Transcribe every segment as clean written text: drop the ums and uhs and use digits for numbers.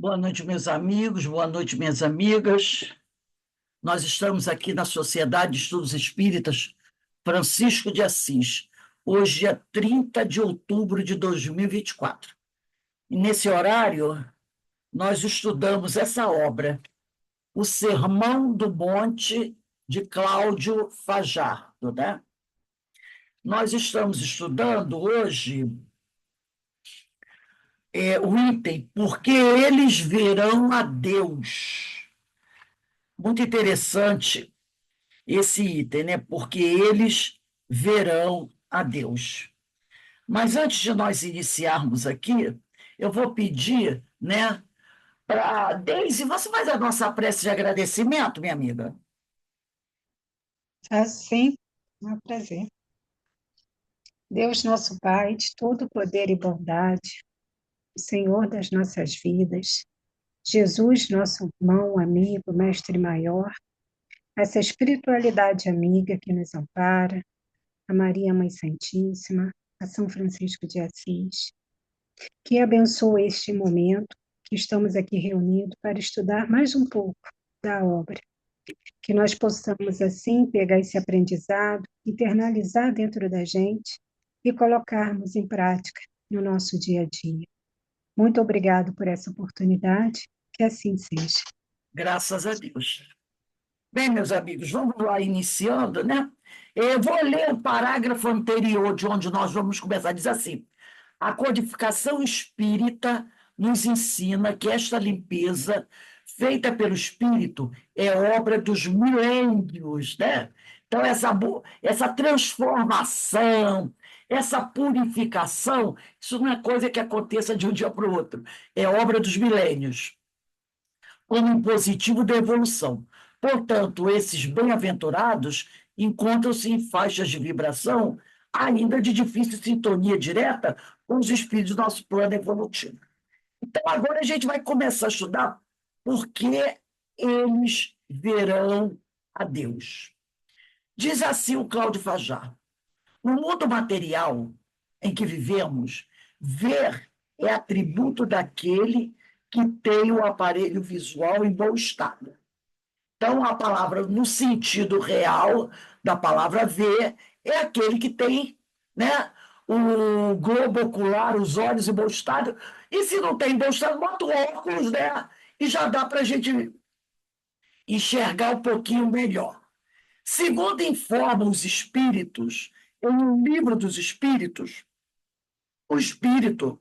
Boa noite, meus amigos, boa noite, minhas amigas. Nós estamos aqui na Sociedade de Estudos Espíritas Francisco de Assis, hoje é 30 de outubro de 2024. E nesse horário, nós estudamos essa obra, O Sermão do Monte, de Cláudio Fajardo, né? Nós estamos estudando hoje o item Porque Eles Verão a Deus. Muito interessante esse item, né? Porque eles verão a Deus. Mas antes de nós iniciarmos aqui, eu vou pedir, né, para Deise, você faz a nossa prece de agradecimento, minha amiga? Assim, é um prazer. Deus, nosso Pai, de todo poder e bondade, o Senhor das nossas vidas, Jesus, nosso irmão, amigo, mestre maior, essa espiritualidade amiga que nos ampara, a Maria Mãe Santíssima, a São Francisco de Assis, que abençoe este momento que estamos aqui reunidos para estudar mais um pouco da obra, que nós possamos, assim, pegar esse aprendizado, internalizar dentro da gente e colocarmos em prática no nosso dia a dia. Muito obrigado por essa oportunidade, que assim seja. Graças a Deus. Bem, meus amigos, vamos lá iniciando, né? Eu vou ler o parágrafo anterior de onde nós vamos começar. Diz assim: a codificação espírita nos ensina que esta limpeza feita pelo espírito é obra dos milênios, né? Então, essa transformação, essa purificação, isso não é coisa que aconteça de um dia para o outro, é obra dos milênios, como impositivo da evolução. Portanto, esses bem-aventurados encontram-se em faixas de vibração ainda de difícil sintonia direta com os espíritos do nosso plano evolutivo. Então, agora a gente vai começar a estudar por que eles verão a Deus. Diz assim o Cláudio Fajardo: no mundo material em que vivemos, ver é atributo daquele que tem o aparelho visual em bom estado. Então, a palavra, no sentido real da palavra ver, é aquele que tem, né, o globo ocular, os olhos em bom estado. E se não tem em bom estado, bota o óculos, né? E já dá para a gente enxergar um pouquinho melhor. Segundo informam os espíritos, em um livro dos espíritos, o espírito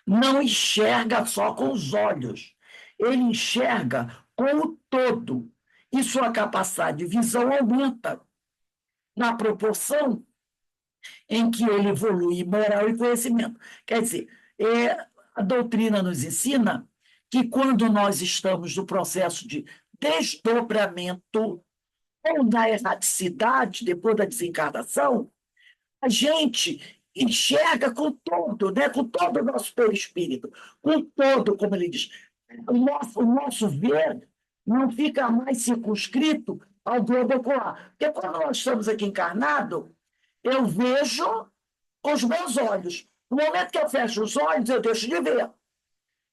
não enxerga só com os olhos, ele enxerga com o todo, e sua capacidade de visão aumenta na proporção em que ele evolui em moral e conhecimento. Quer dizer, a doutrina nos ensina que quando nós estamos no processo de desdobramento ou da erraticidade, depois da desencarnação, a gente enxerga com todo, né? Com todo o nosso perispírito, com todo, como ele diz. O nosso ver não fica mais circunscrito ao globo ocular. Porque quando nós estamos aqui encarnados, eu vejo com os meus olhos. No momento que eu fecho os olhos, eu deixo de ver.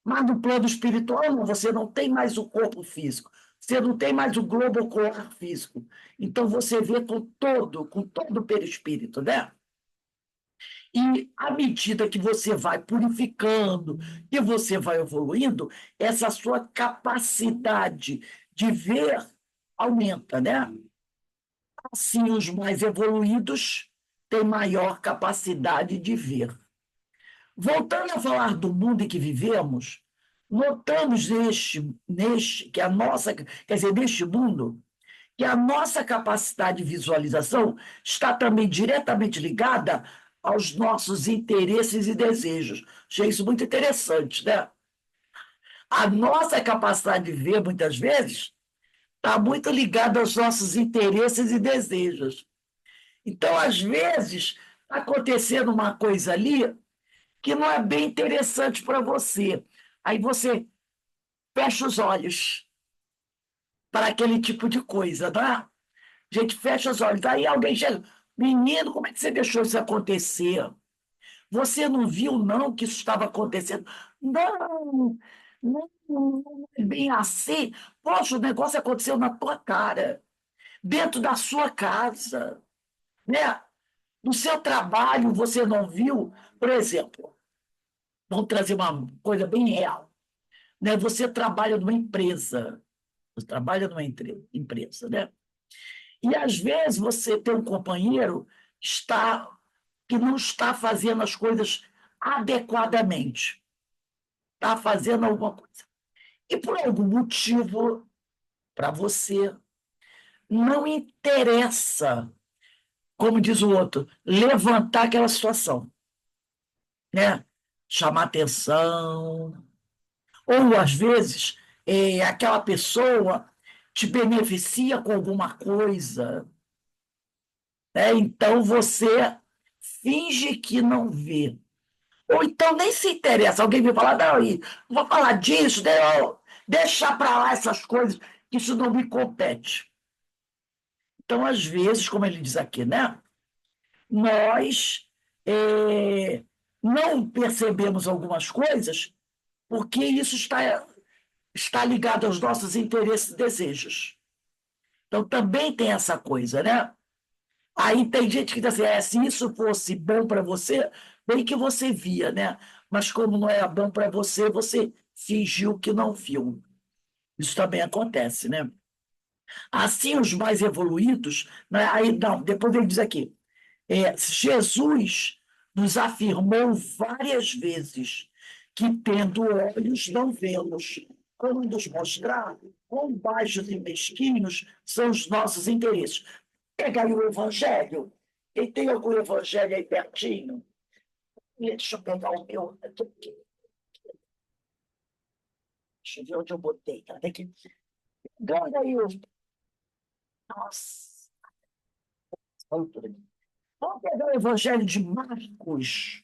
Mas no plano espiritual, não, você não tem mais o corpo físico, você não tem mais o globo ocular físico. Então você vê com todo o perispírito, né? E à medida que você vai purificando, que você vai evoluindo, essa sua capacidade de ver aumenta, né? Assim, os mais evoluídos têm maior capacidade de ver. Voltando a falar do mundo em que vivemos, notamos que a nossa, quer dizer, neste mundo, que a nossa capacidade de visualização está também diretamente ligada aos nossos interesses e desejos. Achei isso muito interessante, né? A nossa capacidade de ver, muitas vezes, está muito ligada aos nossos interesses e desejos. Então, às vezes, está acontecendo uma coisa ali que não é bem interessante para você. Aí você fecha os olhos para aquele tipo de coisa, não é? A gente fecha os olhos. Aí alguém chega, menino, como é que você deixou isso acontecer? Você não viu, não, que isso estava acontecendo? Não, Não, não é bem assim. Poxa, o negócio aconteceu na tua cara, dentro da sua casa, né? No seu trabalho, você não viu, por exemplo, vamos trazer uma coisa bem real, né? Você trabalha numa empresa, você trabalha numa empresa, né? E às vezes você tem um companheiro está, que não está fazendo as coisas adequadamente, está fazendo alguma coisa. E por algum motivo, para você, não interessa, como diz o outro, levantar aquela situação, né? Chamar atenção. Ou, às vezes, aquela pessoa te beneficia com alguma coisa, né? Então você finge que não vê. Ou então nem se interessa. Alguém me falar, não, não vou falar disso, deixa para lá essas coisas, que isso não me compete. Então, às vezes, como ele diz aqui, né? Nós não percebemos algumas coisas porque isso está ligado aos nossos interesses e desejos. Então, também tem essa coisa, né? Aí tem gente que diz assim, se isso fosse bom para você, bem que você via, né? Mas como não é bom para você, você fingiu que não viu. Isso também acontece, né? Assim, os mais evoluídos, né? Aí, não, depois ele diz aqui, Jesus nos afirmou várias vezes que, tendo olhos, não vemos, como nos mostrar quão baixos e mesquinhos são os nossos interesses. Pega aí o Evangelho. Quem tem algum Evangelho aí pertinho? Deixa eu pegar o meu. Deixa eu ver onde eu botei. Tem que... Pega aí o. Nossa, vamos pegar o Evangelho de Marcos.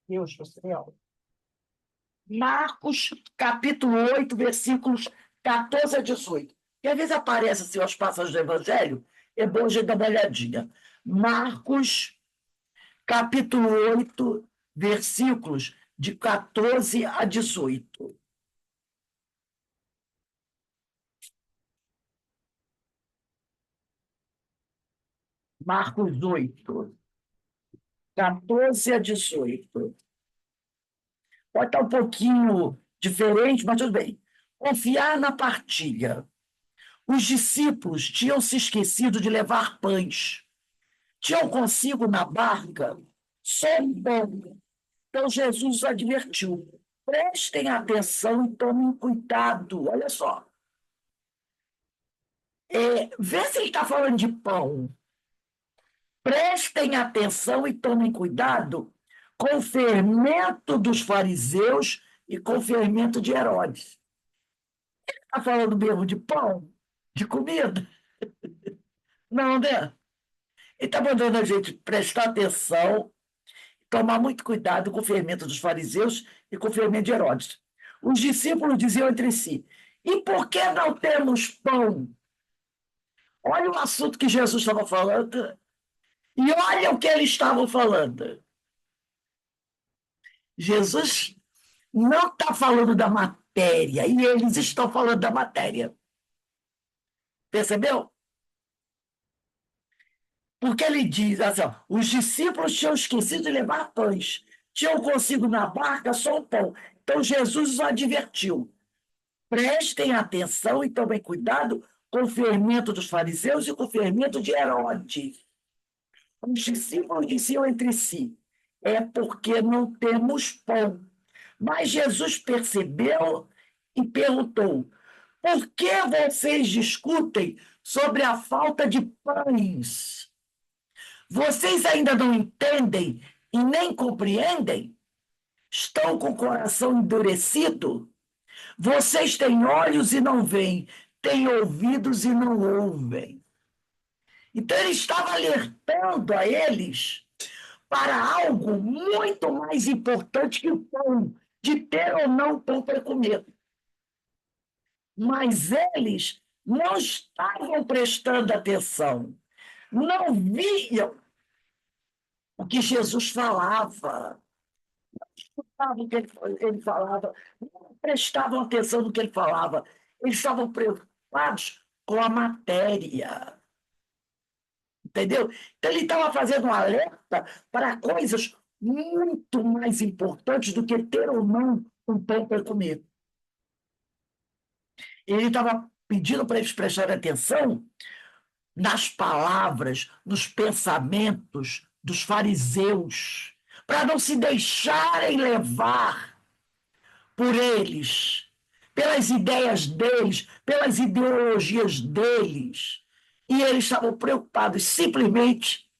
Deus do céu. Marcos, capítulo 8, versículos 14 a 18. E às vezes aparece assim as passagens do Evangelho, é bom a gente dar uma olhadinha. Marcos, capítulo 8, versículos de 14 a 18. Marcos 8, 14 a 18. Pode estar um pouquinho diferente, mas tudo bem. Confiar na partilha. Os discípulos tinham se esquecido de levar pães. Tinham consigo na barca só um pão. Então Jesus os advertiu: prestem atenção e tomem cuidado. Olha só. Vê se ele está falando de pão. Prestem atenção e tomem cuidado com o fermento dos fariseus e com o fermento de Herodes. Está falando mesmo de pão? De comida? Não, né? Ele está mandando a gente prestar atenção, tomar muito cuidado com o fermento dos fariseus e com o fermento de Herodes. Os discípulos diziam entre si: e por que não temos pão? Olha o assunto que Jesus estava falando e olha o que eles estavam falando. Jesus não está falando da matéria, e eles estão falando da matéria. Percebeu? Porque ele diz assim: ó, os discípulos tinham esquecido de levar pães, tinham consigo na barca só um pão. Então Jesus os advertiu: prestem atenção e tomem cuidado com o fermento dos fariseus e com o fermento de Herodes. Os discípulos diziam entre si: é porque não temos pão. Mas Jesus percebeu e perguntou: por que vocês discutem sobre a falta de pães? Vocês ainda não entendem e nem compreendem? Estão com o coração endurecido? Vocês têm olhos e não veem, têm ouvidos e não ouvem. Então ele estava alertando a eles para algo muito mais importante que o pão, de ter ou não pão para comer. Mas eles não estavam prestando atenção, não viam o que Jesus falava, escutavam o que ele falava, não prestavam atenção no que ele falava. Eles estavam preocupados com a matéria. Entendeu? Então, ele estava fazendo um alerta para coisas muito mais importantes do que ter ou não um pão para comer. Ele estava pedindo para eles prestarem atenção nas palavras, nos pensamentos dos fariseus, para não se deixarem levar por eles, pelas ideias deles, pelas ideologias deles. E eles estavam preocupados simplesmente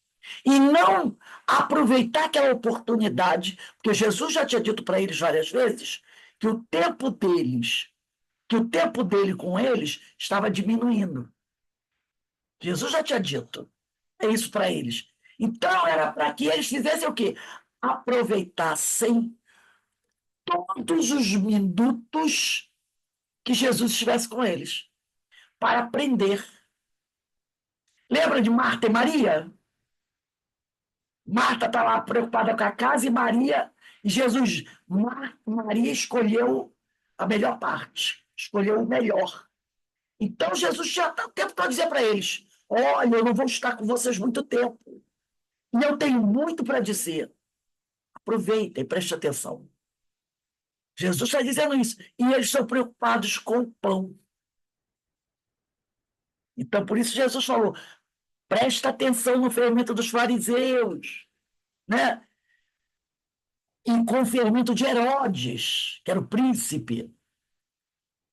em não aproveitar aquela oportunidade, porque Jesus já tinha dito para eles várias vezes que o tempo deles, que o tempo dele com eles estava diminuindo. Jesus já tinha dito isso para eles. Então, era para que eles fizessem o quê? Aproveitassem todos os minutos que Jesus estivesse com eles, para aprender. Lembra de Marta e Maria? Marta está lá preocupada com a casa e Jesus, Maria escolheu a melhor parte, escolheu o melhor. Então Jesus já está o tempo todo dizer para eles: olha, eu não vou estar com vocês muito tempo. E eu tenho muito para dizer. Aproveitem, preste atenção. Jesus está dizendo isso. E eles estão preocupados com o pão. Então, por isso Jesus falou: presta atenção no fermento dos fariseus, né? E com o fermento de Herodes, que era o príncipe.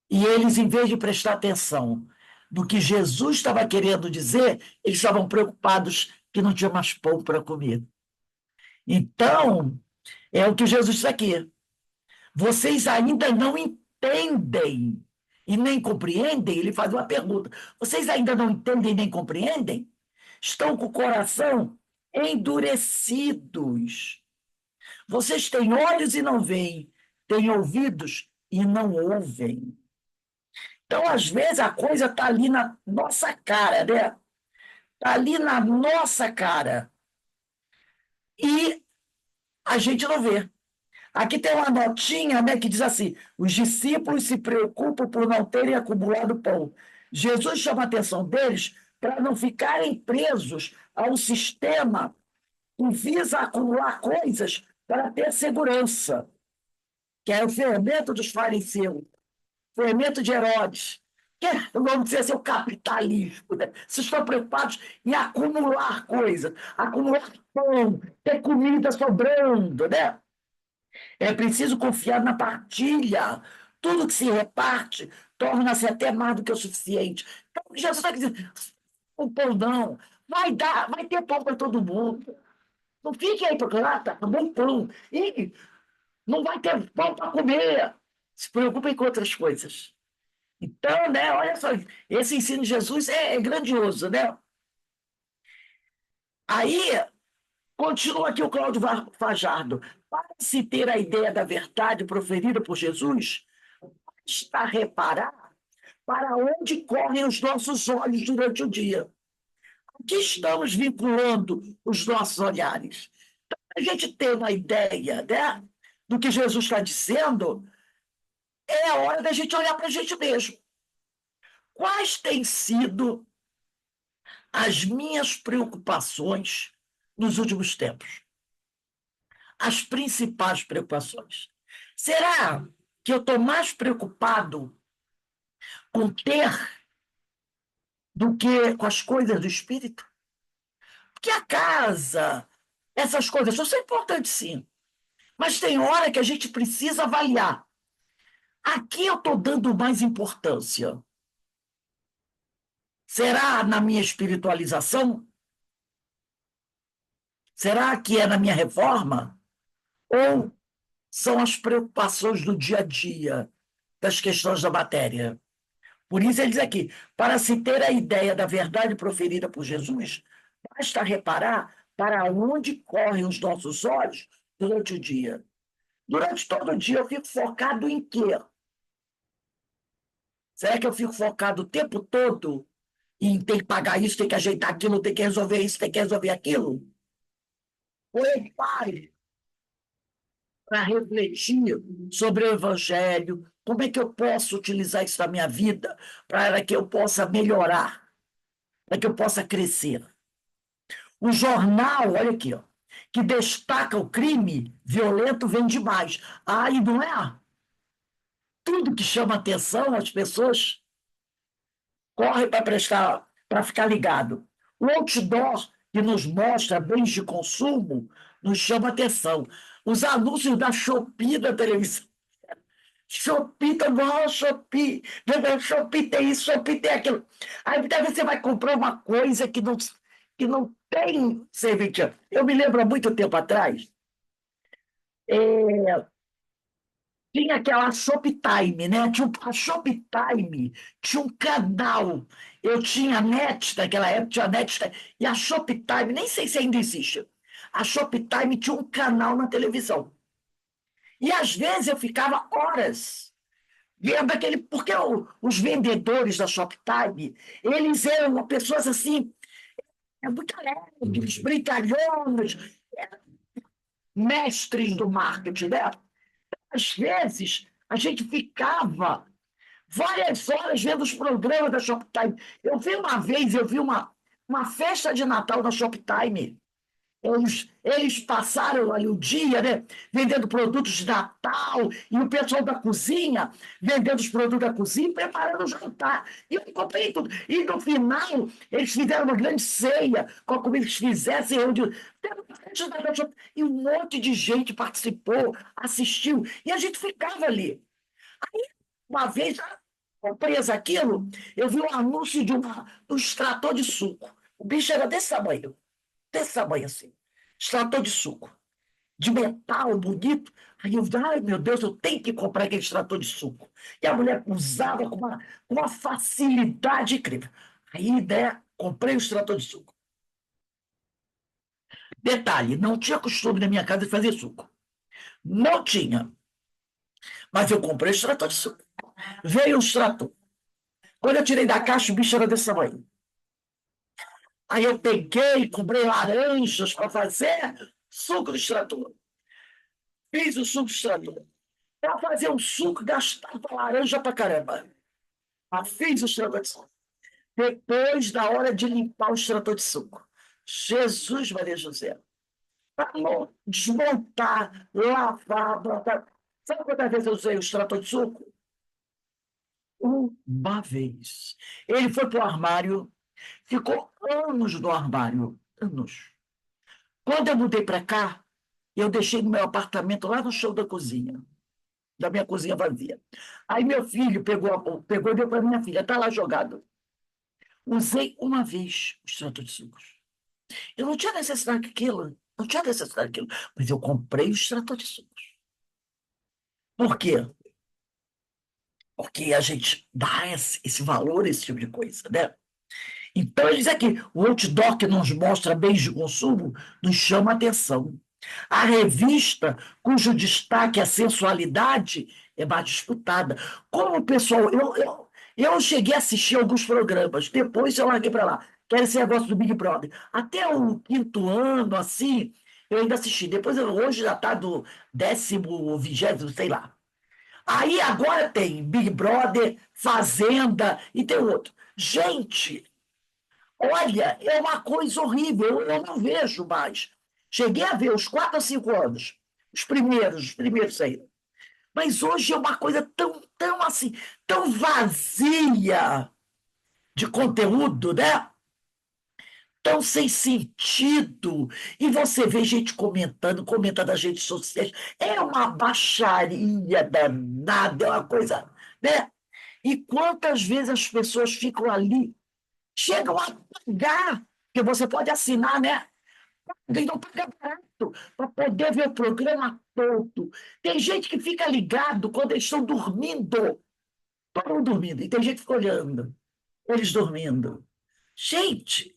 E eles, em vez de prestar atenção no que Jesus estava querendo dizer, eles estavam preocupados que não tinha mais pão para comer. Então, é o que Jesus disse aqui. Vocês ainda não entendem e nem compreendem? Ele faz uma pergunta. Vocês ainda não entendem nem compreendem? Estão com o coração endurecidos. Vocês têm olhos e não veem, têm ouvidos e não ouvem. Então, às vezes, a coisa está ali na nossa cara, né? Está ali na nossa cara. E a gente não vê. Aqui tem uma notinha, né, que diz assim: os discípulos se preocupam por não terem acumulado pão. Jesus chama a atenção deles para não ficarem presos a um sistema que visa acumular coisas para ter segurança, que é o fermento dos fariseus, fermento de Herodes, que vamos dizer assim, o capitalismo. Né? Vocês estão preocupados em acumular coisas, acumular pão, ter comida sobrando, né? É preciso confiar na partilha. Tudo que se reparte torna-se até mais do que o suficiente. Então, Jesus está dizendo: o pão não, vai ter pão para todo mundo. Não fique aí porque lá está bom pão. E não vai ter pão para comer. Se preocupem com outras coisas. Então, né, olha só, esse ensino de Jesus é grandioso, né? Aí, continua aqui o Cláudio Fajardo. Para se ter a ideia da verdade proferida por Jesus, está a reparar para onde correm os nossos olhos durante o dia. O que estamos vinculando os nossos olhares? Então, a gente ter uma ideia, né, do que Jesus está dizendo, é a hora da gente olhar para a gente mesmo. Quais têm sido as minhas preocupações nos últimos tempos? As principais preocupações. Será que eu estou mais preocupado com ter do que com as coisas do espírito? Porque a casa, essas coisas são importantes, sim. Mas tem hora que a gente precisa avaliar. Aqui eu estou dando mais importância. Será na minha espiritualização? Será que é na minha reforma? Ou são as preocupações do dia a dia, das questões da matéria? Por isso ele diz aqui: para se ter a ideia da verdade proferida por Jesus, basta reparar para onde correm os nossos olhos durante o dia. Durante todo o dia eu fico focado em quê? Será que eu fico focado o tempo todo em ter que pagar isso, ter que ajeitar aquilo, ter que resolver isso, ter que resolver aquilo? ou eu pare para refletir sobre o Evangelho, como é que eu posso utilizar isso na minha vida para que eu possa melhorar, para que eu possa crescer. O jornal, olha aqui, ó, que destaca o crime violento vende mais. Ah, e não é? Tudo que chama atenção, as pessoas correm para prestar, para ficar ligado. O outdoor que nos mostra bens de consumo nos chama atenção. Os anúncios da Shopee da televisão. Shopee, tá bom, Shopee. Shopee tem isso, Shopee tem aquilo. Aí muitas vezes você vai comprar uma coisa que não tem serventia. Eu me lembro há muito tempo atrás, tinha aquela Shoptime, né? A Shoptime tinha um canal. Eu tinha net naquela época, tinha net, e a Shoptime, nem sei se ainda existe. A Shoptime tinha um canal na televisão. E às vezes eu ficava horas vendo aquele. Porque os vendedores da Shoptime, eles eram pessoas assim, muito alegres, brincalhonas, mestres do marketing, né? Às vezes, a gente ficava várias horas vendo os programas da Shoptime. Eu vi uma festa de Natal da Shoptime. Eles passaram ali o dia, né, vendendo produtos de Natal, e o pessoal da cozinha vendendo os produtos da cozinha, preparando o jantar. E eu comprei tudo. E no final, eles fizeram uma grande ceia com a comida que eles fizessem. E um monte de gente participou, assistiu, e a gente ficava ali. Uma vez, presa aquilo, eu vi um anúncio de um extrator de suco. O bicho era desse tamanho assim. Extrator de suco, de metal bonito. Aí eu, ai meu Deus, eu tenho que comprar aquele extrator de suco. E a mulher usava com uma facilidade incrível. Aí, né, comprei o extrator de suco. Detalhe, não tinha costume na minha casa de fazer suco. Não tinha. Mas eu comprei o extrator de suco. Veio o extrator. Quando eu tirei da caixa, o bicho era desse tamanho. Aí eu peguei, comprei laranjas para fazer suco de extrator. Fiz o suco de extrator. Para fazer um suco, gastava laranja para caramba. Mas fiz o extrator de suco. Depois da hora de limpar o extrator de suco. Jesus Maria José. Para desmontar, lavar, botar. Sabe quantas vezes eu usei o extrator de suco? Uma vez. Ele foi para o armário, ficou anos no armário. Anos. Quando eu mudei para cá, eu deixei no meu apartamento lá no chão da minha cozinha vazia. Aí meu filho pegou e deu para minha filha, está lá jogado. Usei uma vez o extrator de sucos. Eu não tinha necessidade daquilo, não tinha necessidade daquilo, mas eu comprei o extrator de sucos. Por quê? Porque a gente dá esse valor a esse tipo de coisa, né? Então, ele diz aqui, o outdoor que nos mostra bens de consumo nos chama a atenção. A revista, cujo destaque é a sensualidade, é mais disputada. Como o pessoal. Eu cheguei a assistir alguns programas, depois eu larguei para lá. Quero esse negócio do Big Brother. Até o quinto ano, assim, eu ainda assisti. Depois, hoje já está do 10º, 20º, sei lá. Aí agora tem Big Brother, Fazenda e tem outro. Gente, olha, é uma coisa horrível, eu não vejo mais. Cheguei a ver os 4 a 5 anos, os primeiros saíram. Mas hoje é uma coisa tão assim, tão vazia de conteúdo, né? Tão sem sentido. E você vê gente comenta nas redes sociais. É uma baixaria danada, é uma coisa, né? E quantas vezes as pessoas ficam ali, chegam a pagar, porque você pode assinar, né? E não paga barato para poder ver o programa todo. Tem gente que fica ligado quando eles estão dormindo. Todo mundo dormindo. E tem gente que fica olhando. Eles dormindo. Gente,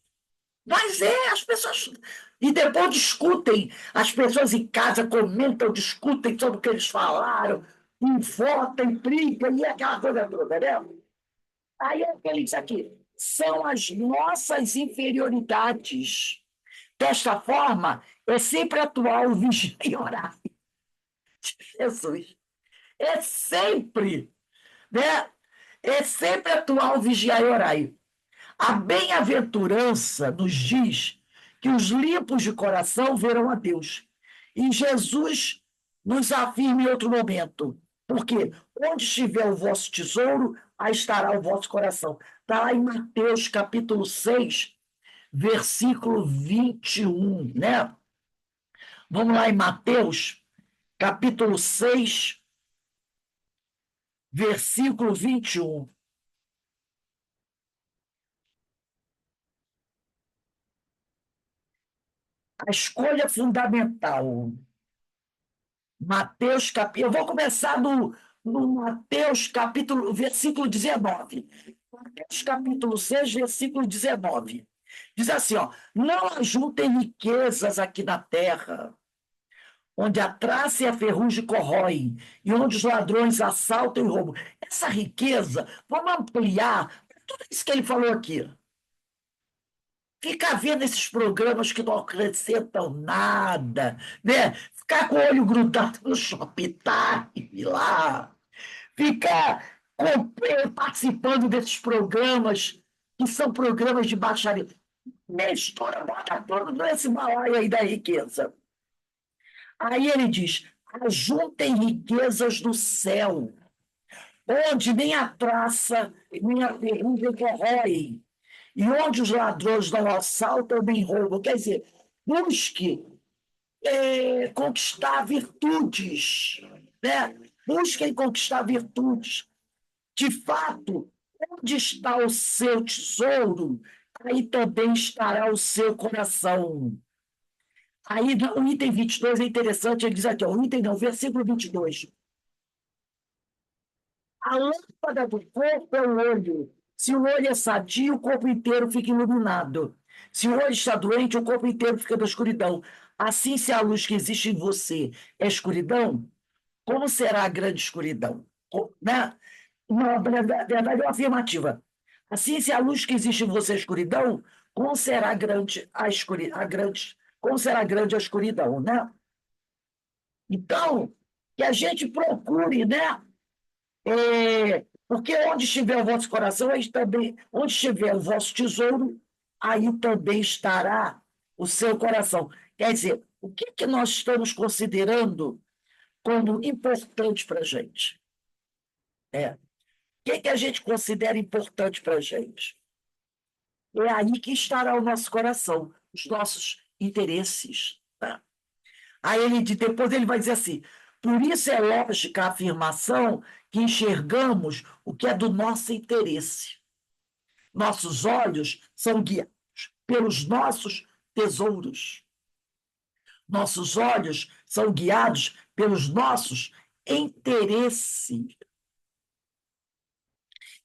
mas as pessoas. E depois discutem. As pessoas em casa comentam, discutem sobre o que eles falaram, e votam, e brigam, e aquela coisa toda, né? Aí é o que ele diz aqui. São as nossas inferioridades Desta forma, é sempre atual o vigia e orar. Jesus. É sempre, né? É sempre atual vigiar e orai. A bem-aventurança nos diz que os limpos de coração verão a Deus. E Jesus nos afirma em outro momento, porque onde estiver o vosso tesouro, aí estará o vosso coração. Está lá em Mateus capítulo 6, versículo 21, né? Vamos lá em Mateus capítulo 6, versículo 21. A escolha fundamental. Mateus capítulo. Eu vou começar no Mateus capítulo, versículo 19. Mateus capítulo 6, versículo 19. Diz assim: ó, não ajuntem riquezas aqui na terra, onde a traça e a ferrugem corroem, e onde os ladrões assaltam e roubam. Essa riqueza, vamos ampliar tudo isso que ele falou aqui. Ficar vendo esses programas que não acrescentam nada, né? Ficar com o olho grudado no Shopping Time lá, ficar participando desses programas que são programas de baixaria. Mistura, bota tudo nesse balaio aí da riqueza. Aí ele diz: ajuntem riquezas do céu, onde nem a traça, nem a ferrugem corroem, e onde os ladrões não assaltam nem roubam. Quer dizer, busque conquistar virtudes, né? Busquem conquistar virtudes. De fato, onde está o seu tesouro, aí também estará o seu coração. Aí, no item 22 é interessante, ele diz aqui, ó, o item não, versículo 22. A lâmpada do corpo é o olho. Se o olho é sadio, o corpo inteiro fica iluminado. Se o olho está doente, o corpo inteiro fica na escuridão. Assim, se a luz que existe em você é escuridão, como será a grande escuridão? Né? Na verdade, é uma afirmativa. Assim, se a luz que existe em você é escuridão, como será grande como será grande a escuridão, né? Então, que a gente procure, né? Porque onde estiver o vosso coração, aí também, onde estiver o vosso tesouro, aí também estará o seu coração. Quer dizer, o que, que nós estamos considerando como importante para a gente? O que, que a gente considera importante para a gente? É aí que estará o nosso coração, os nossos interesses. Tá? Aí depois ele vai dizer assim: por isso é lógica a afirmação que enxergamos o que é do nosso interesse. Nossos olhos são guiados pelos nossos tesouros. Nossos olhos são guiados pelos nossos interesses.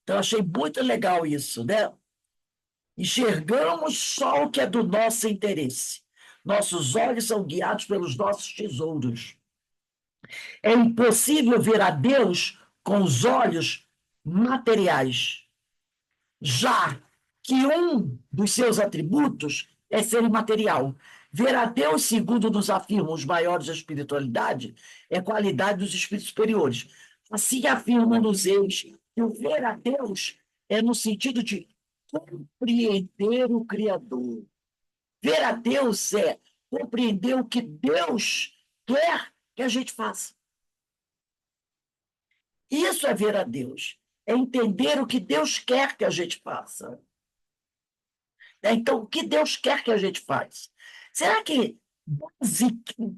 Então, achei muito legal isso, né? Enxergamos só o que é do nosso interesse. Nossos olhos são guiados pelos nossos tesouros. É impossível ver a Deus com os olhos materiais, já que um dos seus atributos é ser imaterial. Ver a Deus, segundo nos afirmam os maiores da espiritualidade, é qualidade dos espíritos superiores. Assim afirmam-nos eles que o ver a Deus é no sentido de compreender o Criador. Ver a Deus é compreender o que Deus quer que a gente faça. Isso é ver a Deus. É entender o que Deus quer que a gente faça. Então, o que Deus quer que a gente faça? Será que,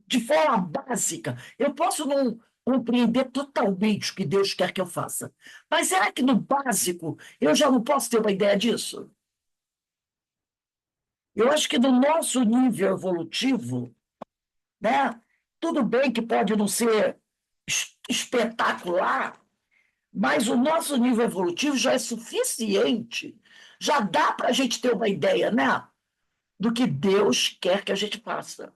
de forma básica, eu posso não compreender totalmente o que Deus quer que eu faça? Mas será que no básico eu já não posso ter uma ideia disso? Eu acho que no nosso nível evolutivo, né, tudo bem que pode não ser espetacular, mas o nosso nível evolutivo já é suficiente, já dá para a gente ter uma ideia, né, do que Deus quer que a gente faça.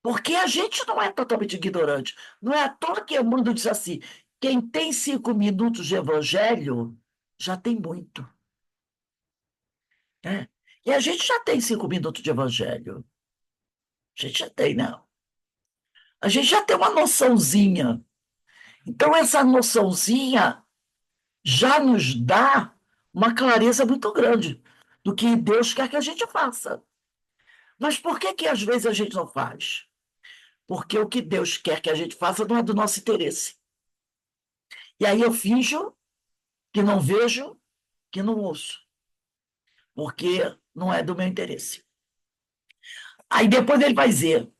Porque a gente não é totalmente ignorante. Não é à toa que o mundo diz assim: quem tem 5 minutos de evangelho já tem muito. Né? E a gente já tem 5 minutos de evangelho. A gente já tem, né? A gente já tem uma noçãozinha. Então, essa noçãozinha já nos dá uma clareza muito grande do que Deus quer que a gente faça. Mas por que que às vezes a gente não faz? Porque o que Deus quer que a gente faça não é do nosso interesse. E aí eu finjo que não vejo, que não ouço, porque não é do meu interesse. Aí depois ele vai dizer,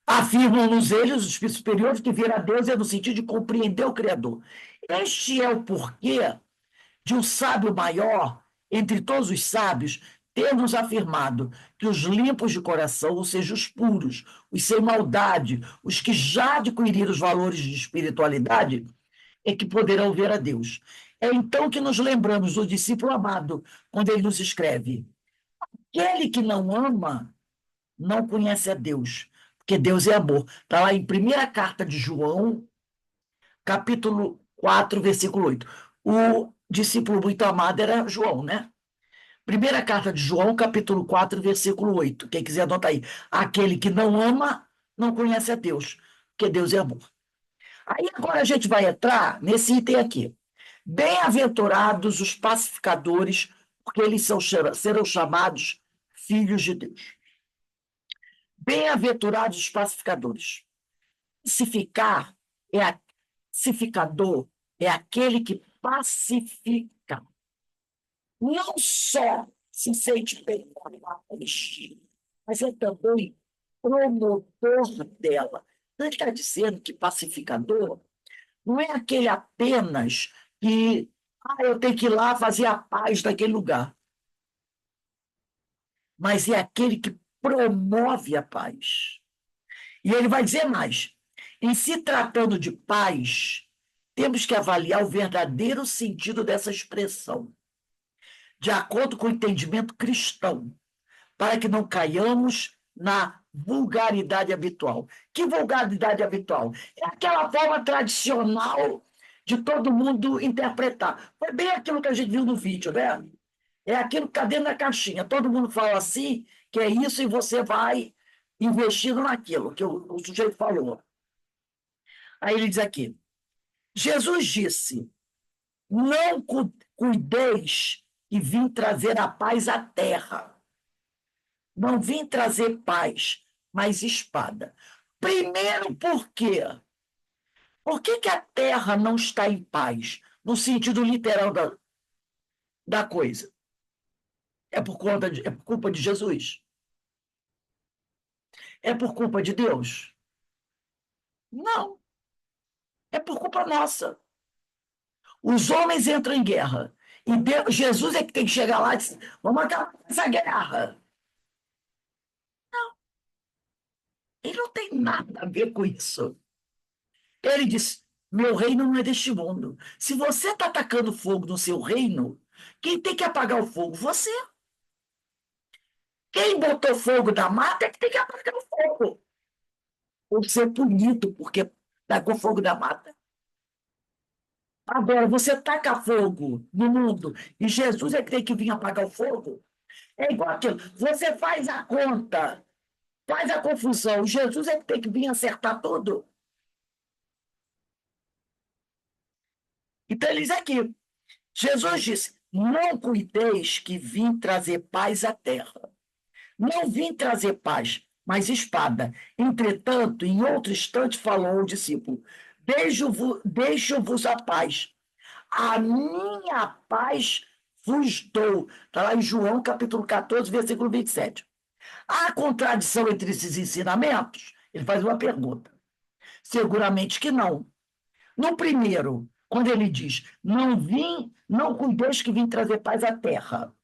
afirmam-nos eles, os espíritos superiores, que ver a Deus é no sentido de compreender o Criador. Este é o porquê de um sábio maior, entre todos os sábios, ter nos afirmado que os limpos de coração, ou seja, os puros, os sem maldade, os que já adquiriram os valores de espiritualidade, é que poderão ver a Deus. É então que nos lembramos do discípulo amado, quando ele nos escreve: aquele que não ama não conhece a Deus, porque Deus é amor. Está lá em primeira carta de João, capítulo 4, versículo 8. O discípulo muito amado era João, né? Primeira carta de João, capítulo 4, versículo 8. Quem quiser anotar aí. Aquele que não ama não conhece a Deus, porque Deus é amor. Aí agora a gente vai entrar nesse item aqui. Bem-aventurados os pacificadores, porque eles serão chamados filhos de Deus. Bem-aventurados os pacificadores. Pacificar pacificador é aquele que pacifica. Não só se sente bem com a Palestina, mas é também promotor dela. Então, ele está dizendo que pacificador não é aquele apenas que eu tenho que ir lá fazer a paz naquele lugar, mas é aquele que promove a paz. E ele vai dizer mais: em se tratando de paz, temos que avaliar o verdadeiro sentido dessa expressão, de acordo com o entendimento cristão, para que não caiamos na vulgaridade habitual. Que vulgaridade habitual? É aquela forma tradicional de todo mundo interpretar. Foi bem aquilo que a gente viu no vídeo, né? É aquilo que está dentro da caixinha. Todo mundo fala assim, que é isso, e você vai investindo naquilo que o sujeito falou. Aí ele diz aqui: Jesus disse: não cuideis e vim trazer a paz à terra. Não vim trazer paz, mas espada. Primeiro, por quê? Por que que a terra não está em paz, no sentido literal da coisa? É por culpa de Jesus? É por culpa de Deus? Não, é por culpa nossa. Os homens entram em guerra. E Jesus é que tem que chegar lá e dizer: vamos acabar com essa guerra. Ele não tem nada a ver com isso. Ele diz: meu reino não é deste mundo. Se você está atacando fogo no seu reino, quem tem que apagar o fogo? Você. Quem botou fogo na mata é que tem que apagar o fogo. Ou ser punido porque tacou fogo na mata. Agora, você taca fogo no mundo e Jesus é que tem que vir apagar o fogo? É igual aquilo. Você faz a conta, faz a confusão. Jesus é que tem que vir acertar tudo. Então, ele diz aqui: Jesus disse: não cuideis que vim trazer paz à terra. Não vim trazer paz, mas espada. Entretanto, em outro instante, falou o discípulo: deixo-vos a paz. A minha paz vos dou. Está lá em João, capítulo 14, versículo 27. Há contradição entre esses ensinamentos? Ele faz uma pergunta. Seguramente que não. No primeiro, quando ele diz: não cuideis que vim trazer paz à terra,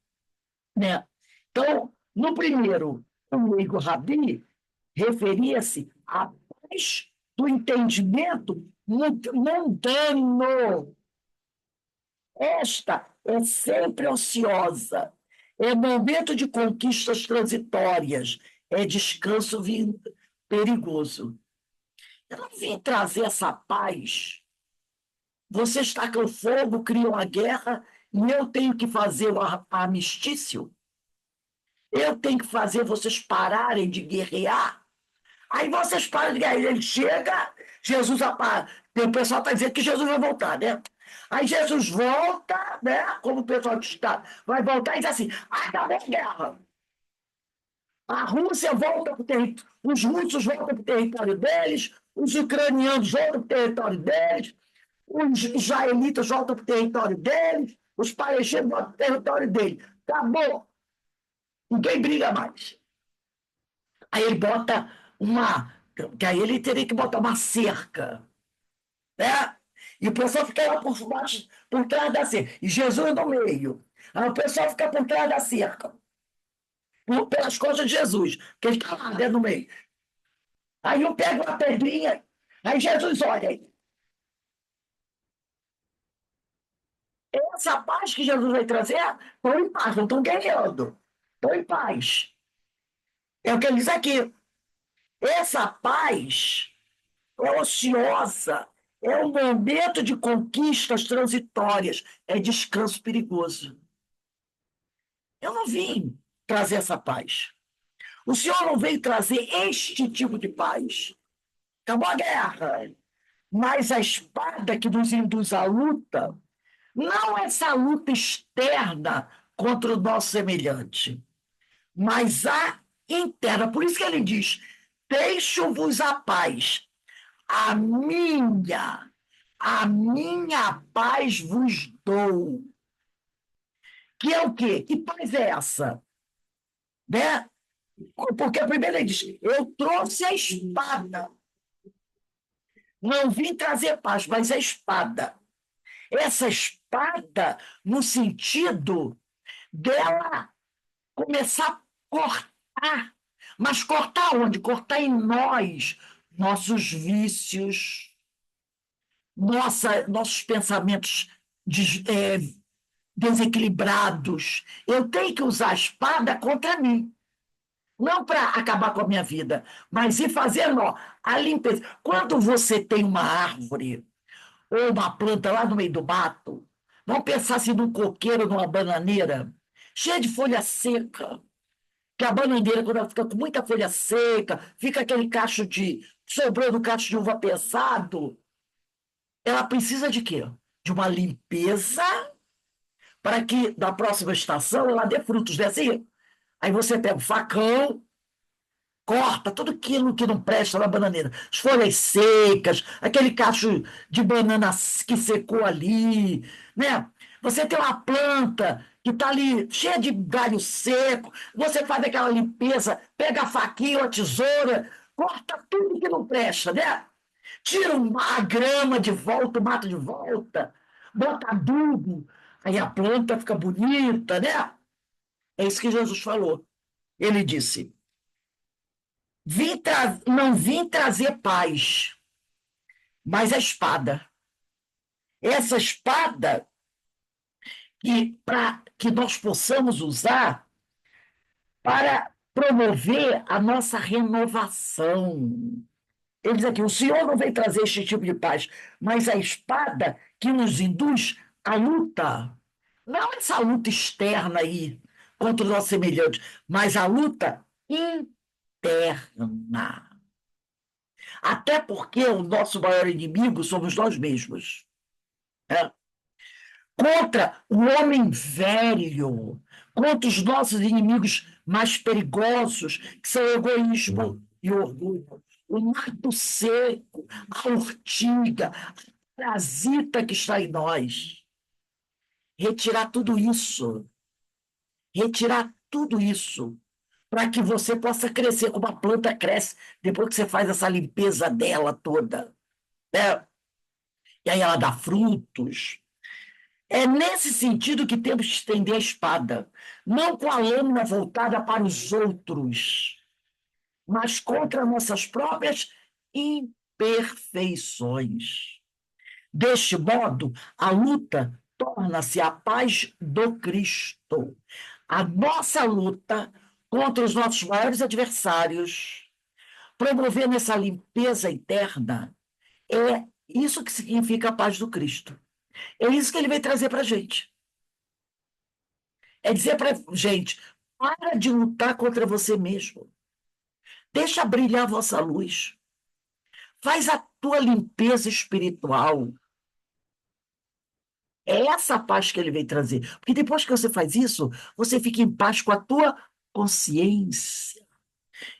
né? Então, no primeiro, o leigo Rabi referia-se à paz do entendimento mundano. Esta é sempre ociosa, é momento de conquistas transitórias, é descanso perigoso. Eu não vim trazer essa paz. Vocês tacam fogo, criam a guerra e eu tenho que fazer o armistício, eu tenho que fazer vocês pararem de guerrear. Aí vocês param de guerrear. Ele chega, Jesus apaga. O pessoal está dizendo que Jesus vai voltar, né? Aí Jesus volta, né? Como o pessoal está, vai voltar e diz assim: acabou a guerra. A Rússia volta para o território, os russos voltam para o território deles, os ucranianos voltam para o território deles, os israelitas voltam para o território deles, os palestinos voltam para o território deles. Acabou. Ninguém briga mais. Aí ele bota uma. Que aí ele teria que botar uma cerca, né? E o pessoal fica lá por trás da cerca. E Jesus no meio. Aí o pessoal fica por trás da cerca. Pelas costas de Jesus, que ele está lá dentro no meio. Aí eu pego uma pedrinha, aí Jesus olha aí. Essa paz que Jesus vai trazer, estão em paz, não estão guerreando. Estão em paz. É o que ele diz aqui. Essa paz é ociosa, é um momento de conquistas transitórias, é descanso perigoso. Eu não vim trazer essa paz. O Senhor não veio trazer este tipo de paz. Acabou a guerra, mas a espada que nos induz à luta, não essa luta externa contra o nosso semelhante, mas a interna. Por isso que ele diz: deixo-vos a paz, a minha paz vos dou. Que é o quê? Que paz é essa? Né? Porque primeiro ele diz: eu trouxe a espada. Não vim trazer paz, mas a espada. Essa espada, no sentido dela começar a cortar. Mas cortar onde? Cortar em nós, nossos vícios, nossos pensamentos desequilibrados. Eu tenho que usar a espada contra mim. Não para acabar com a minha vida, mas ir fazendo a limpeza. Quando você tem uma árvore ou uma planta lá no meio do mato, vamos pensar assim num coqueiro, numa bananeira, cheia de folha seca. Que a bananeira, quando ela fica com muita folha seca, fica aquele cacho de. Sobrou do cacho de uva pesado, ela precisa de quê? De uma limpeza para que na próxima estação ela dê frutos, né? Assim, aí você pega o facão, corta tudo aquilo que não presta na bananeira. As folhas secas, aquele cacho de banana que secou ali, né? Você tem uma planta que está ali cheia de galho seco, você faz aquela limpeza, pega a faquinha ou a tesoura, corta tudo que não presta, né? Tira a grama de volta, o mato de volta, bota adubo, aí a planta fica bonita, né? É isso que Jesus falou. Ele disse: não vim trazer paz, mas a espada. Essa espada para que nós possamos usar para promover a nossa renovação. Ele diz aqui: o Senhor não veio trazer este tipo de paz, mas a espada que nos induz à luta. Não essa luta externa aí contra o nosso semelhante, mas a luta interna. Até porque o nosso maior inimigo somos nós mesmos. Né? Contra o homem velho, contra os nossos inimigos mais perigosos, que são o egoísmo e o orgulho, o mato seco, a urtiga, a parasita que está em nós. Retirar tudo isso, para que você possa crescer como a planta cresce depois que você faz essa limpeza dela toda. Né? E aí ela dá frutos. É nesse sentido que temos que estender a espada, não com a lâmina voltada para os outros, mas contra nossas próprias imperfeições. Deste modo, a luta torna-se a paz do Cristo. A nossa luta contra os nossos maiores adversários, promovendo essa limpeza interna, é isso que significa a paz do Cristo. É isso que ele veio trazer para a gente. É dizer para gente, para de lutar contra você mesmo. Deixa brilhar a vossa luz. Faz a tua limpeza espiritual. É essa a paz que ele vem trazer. Porque depois que você faz isso, você fica em paz com a tua consciência.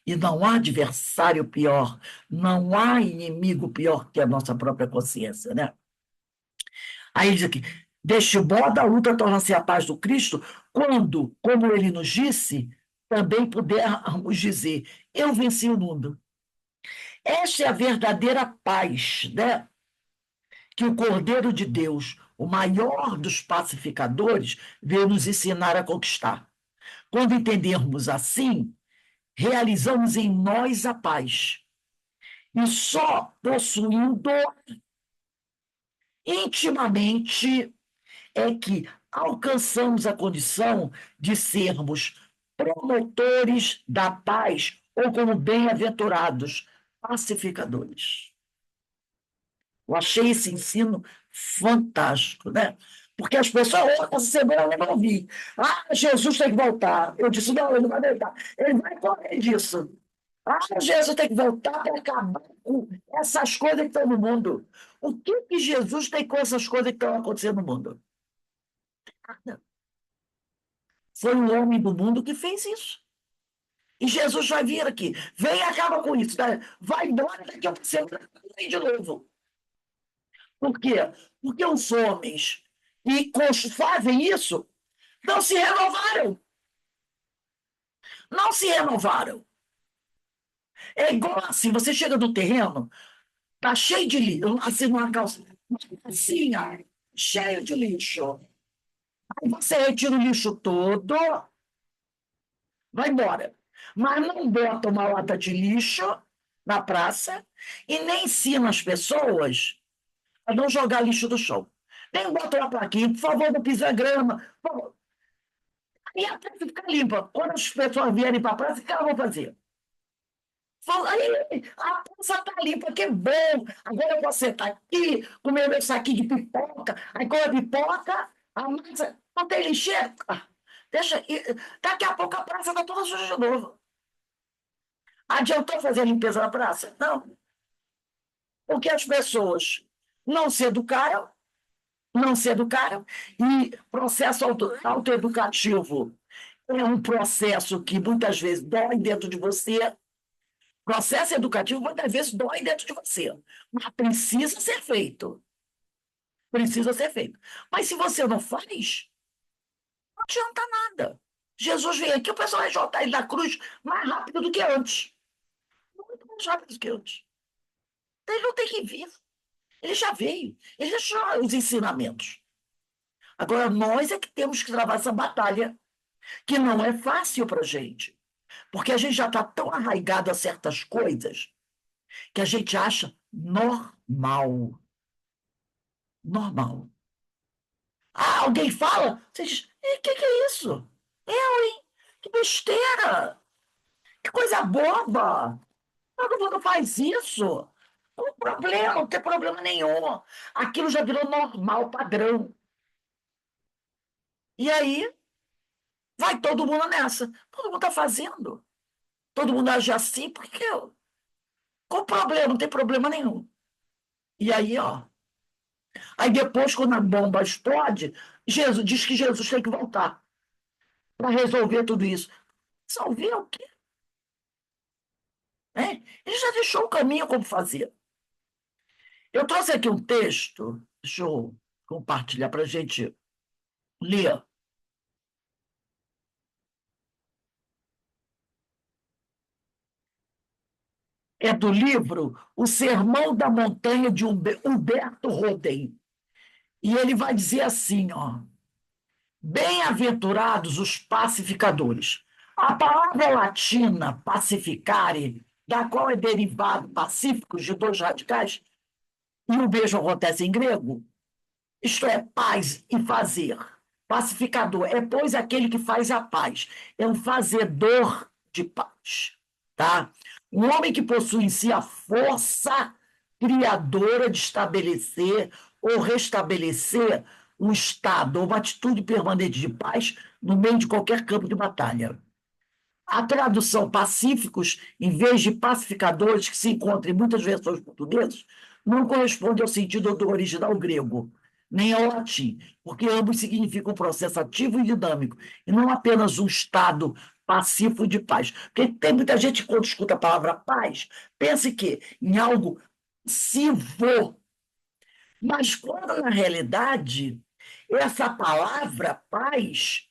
E não há adversário pior, não há inimigo pior que a nossa própria consciência, né? Aí ele diz aqui, deste modo a luta torna-se a paz do Cristo, quando, como ele nos disse, também pudermos dizer, eu venci o mundo. Esta é a verdadeira paz, né? Que o Cordeiro de Deus, o maior dos pacificadores, veio nos ensinar a conquistar. Quando entendermos assim, realizamos em nós a paz. E só possuindo intimamente é que alcançamos a condição de sermos promotores da paz ou como bem-aventurados pacificadores. Eu achei esse ensino fantástico, né? Porque as pessoas, essa semana eu não ouvi. Ah, Jesus tem que voltar. Eu disse, não, ele não vai voltar. Ele vai correr disso. Ah, Jesus tem que voltar para acabar com essas coisas que estão no mundo. O que que Jesus tem com essas coisas que estão acontecendo no mundo? Nada. Foi o homem do mundo que fez isso. E Jesus vai vir aqui. Vem e acaba com isso. Né? Vai embora, daqui a pouco você vem de novo. Por quê? Porque os homens que fazem isso não se renovaram. Não se renovaram. É igual assim, você chega no terreno, tá cheio de lixo, assim, numa calça, uma calcinha, cheio de lixo. Aí você retira o lixo todo, vai embora. Mas não bota uma lata de lixo na praça e nem ensina as pessoas a não jogar lixo no chão. Nem bota uma plaquinha, por favor, não pisa grama. Por favor. E a praça fica limpa. Quando as pessoas vierem para a praça, o que elas vão fazer? Aí, a praça está limpa, que bom. Agora eu vou sentar aqui, comer meu saquinho de pipoca. Aí, com a pipoca, a massa não tem lixeira. Deixa, daqui a pouco a praça está toda suja de novo. Adiantou fazer a limpeza na praça? Não. Porque as pessoas não se educaram, não se educaram, e processo autoeducativo é um processo que muitas vezes dói dentro de você. Processo educativo muitas vezes dói dentro de você, mas precisa ser feito. Precisa ser feito. Mas se você não faz, não adianta nada. Jesus vem aqui, o pessoal vai jogar ele da cruz mais rápido do que antes. Muito mais rápido do que antes. Então, ele não tem que vir. Ele já veio. Ele deixou os ensinamentos. Agora, nós é que temos que travar essa batalha, que não é fácil para a gente. Porque a gente já está tão arraigado a certas coisas que a gente acha normal. Normal. Ah, alguém fala, você diz, o que é isso? Eu, hein? Que besteira! Que coisa boba! Todo mundo faz isso. Qual o problema? Não tem problema nenhum. Aquilo já virou normal, padrão. E aí, vai todo mundo nessa. Todo mundo está fazendo. Todo mundo age assim, porque qual o problema? Não tem problema nenhum. E aí, ó. Aí depois, quando a bomba explode, Jesus diz que Jesus tem que voltar para resolver tudo isso. Resolver o quê? É? Ele já deixou o caminho como fazer. Eu trouxe aqui um texto, deixa eu compartilhar para a gente ler. É do livro O Sermão da Montanha, de Humberto Roden. E ele vai dizer assim, ó, bem-aventurados os pacificadores. A palavra latina pacificare, da qual é derivado pacíficos de dois radicais, e o mesmo acontece em grego, isto é, paz e fazer. Pacificador é, pois, aquele que faz a paz. É um fazedor de paz. Tá? Um homem que possui em si a força criadora de estabelecer ou restabelecer um estado ou uma atitude permanente de paz no meio de qualquer campo de batalha. A tradução pacíficos, em vez de pacificadores, que se encontra em muitas versões portuguesas, não corresponde ao sentido do original grego, nem ao latim, porque ambos significam um processo ativo e dinâmico, e não apenas um estado pacífico de paz. Porque tem muita gente, quando escuta a palavra paz, pensa que em algo passivo, mas quando, na realidade, essa palavra paz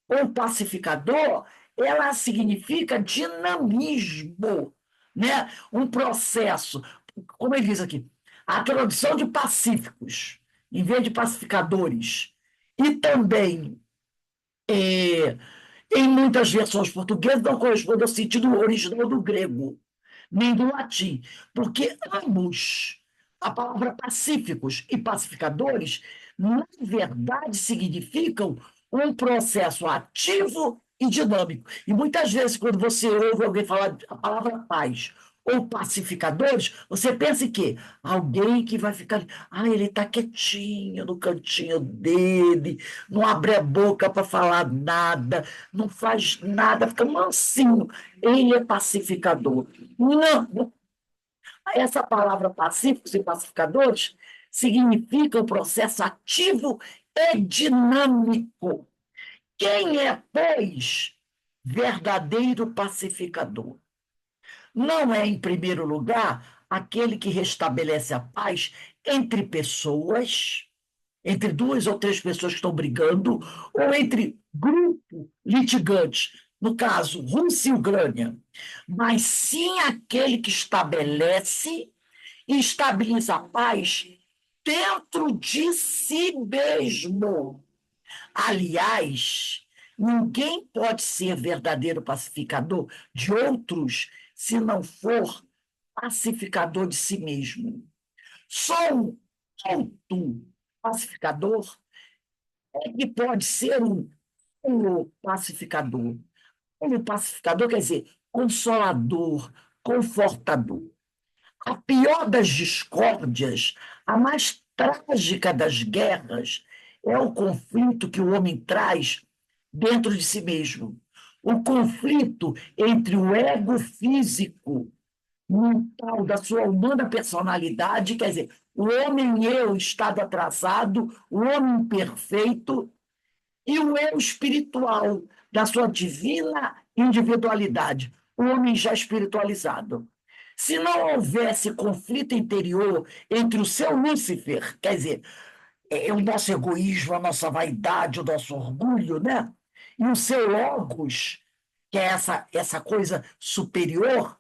ou pacificador, ela significa dinamismo, né? Um processo, como ele diz aqui, a tradução de pacíficos, em vez de pacificadores, e também, em muitas versões portuguesas, não corresponde ao sentido original do grego, nem do latim, porque ambos, a palavra pacíficos e pacificadores, na verdade significam um processo ativo e dinâmico. E muitas vezes, quando você ouve alguém falar a palavra paz ou pacificadores, você pensa em quê? Alguém que vai ficar. Ah, ele está quietinho no cantinho dele, não abre a boca para falar nada, não faz nada, fica mansinho. Ele é pacificador. Não, essa palavra pacíficos e pacificadores significa um processo ativo e dinâmico. Quem é, pois, verdadeiro pacificador? Não é, em primeiro lugar, aquele que restabelece a paz entre pessoas, entre duas ou três pessoas que estão brigando, ou entre grupo litigante, no caso, Rússia e Ucrânia, mas sim aquele que estabelece e estabiliza a paz dentro de si mesmo. Aliás, ninguém pode ser verdadeiro pacificador de outros se não for pacificador de si mesmo. Só um auto-pacificador é que pode ser um pacificador. Um pacificador quer dizer consolador, confortador. A pior das discórdias, a mais trágica das guerras, é o conflito que o homem traz dentro de si mesmo. O conflito entre o ego físico, mental, da sua humana personalidade, quer dizer, o homem-eu, estado atrasado, o homem perfeito, e o eu espiritual, da sua divina individualidade, o homem já espiritualizado. Se não houvesse conflito interior entre o seu Lúcifer, quer dizer, o nosso egoísmo, a nossa vaidade, o nosso orgulho, né? E o seu Logos, que é essa coisa superior,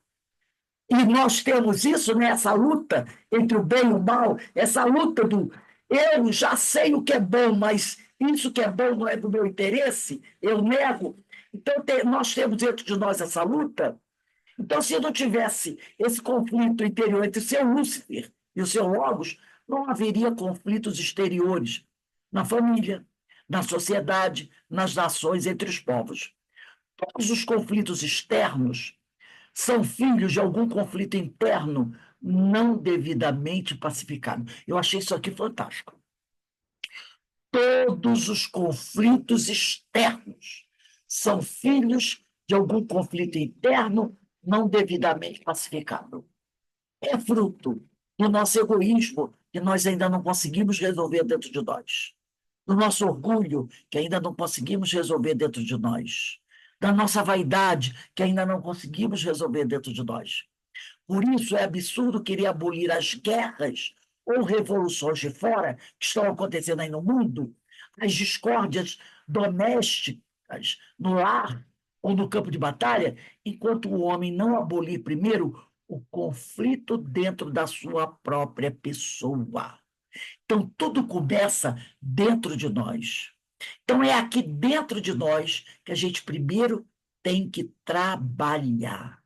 e nós temos isso, né? Essa luta entre o bem e o mal, essa luta do eu já sei o que é bom, mas isso que é bom não é do meu interesse, eu nego. Então, nós temos dentro de nós essa luta. Então, se não tivesse esse conflito interior entre o seu Lúcifer e o seu Logos, não haveria conflitos exteriores na família, na sociedade, nas nações, entre os povos. Todos os conflitos externos são filhos de algum conflito interno não devidamente pacificado. Eu achei isso aqui fantástico. Todos os conflitos externos são filhos de algum conflito interno não devidamente pacificado. É fruto do nosso egoísmo que nós ainda não conseguimos resolver dentro de nós, do nosso orgulho que ainda não conseguimos resolver dentro de nós, da nossa vaidade que ainda não conseguimos resolver dentro de nós. Por isso é absurdo querer abolir as guerras ou revoluções de fora que estão acontecendo aí no mundo, as discórdias domésticas no lar ou no campo de batalha, enquanto o homem não abolir primeiro o conflito dentro da sua própria pessoa. Então, tudo começa dentro de nós. Então, é aqui dentro de nós que a gente primeiro tem que trabalhar.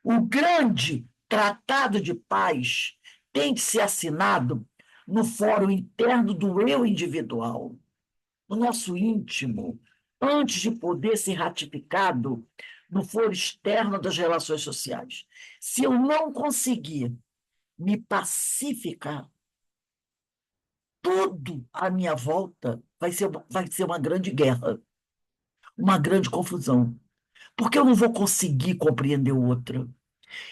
O grande tratado de paz tem de ser assinado no fórum interno do eu individual, no nosso íntimo, antes de poder ser ratificado no foro externo das relações sociais. Se eu não conseguir me pacificar, tudo à minha volta vai ser uma grande guerra, uma grande confusão, porque eu não vou conseguir compreender o outro.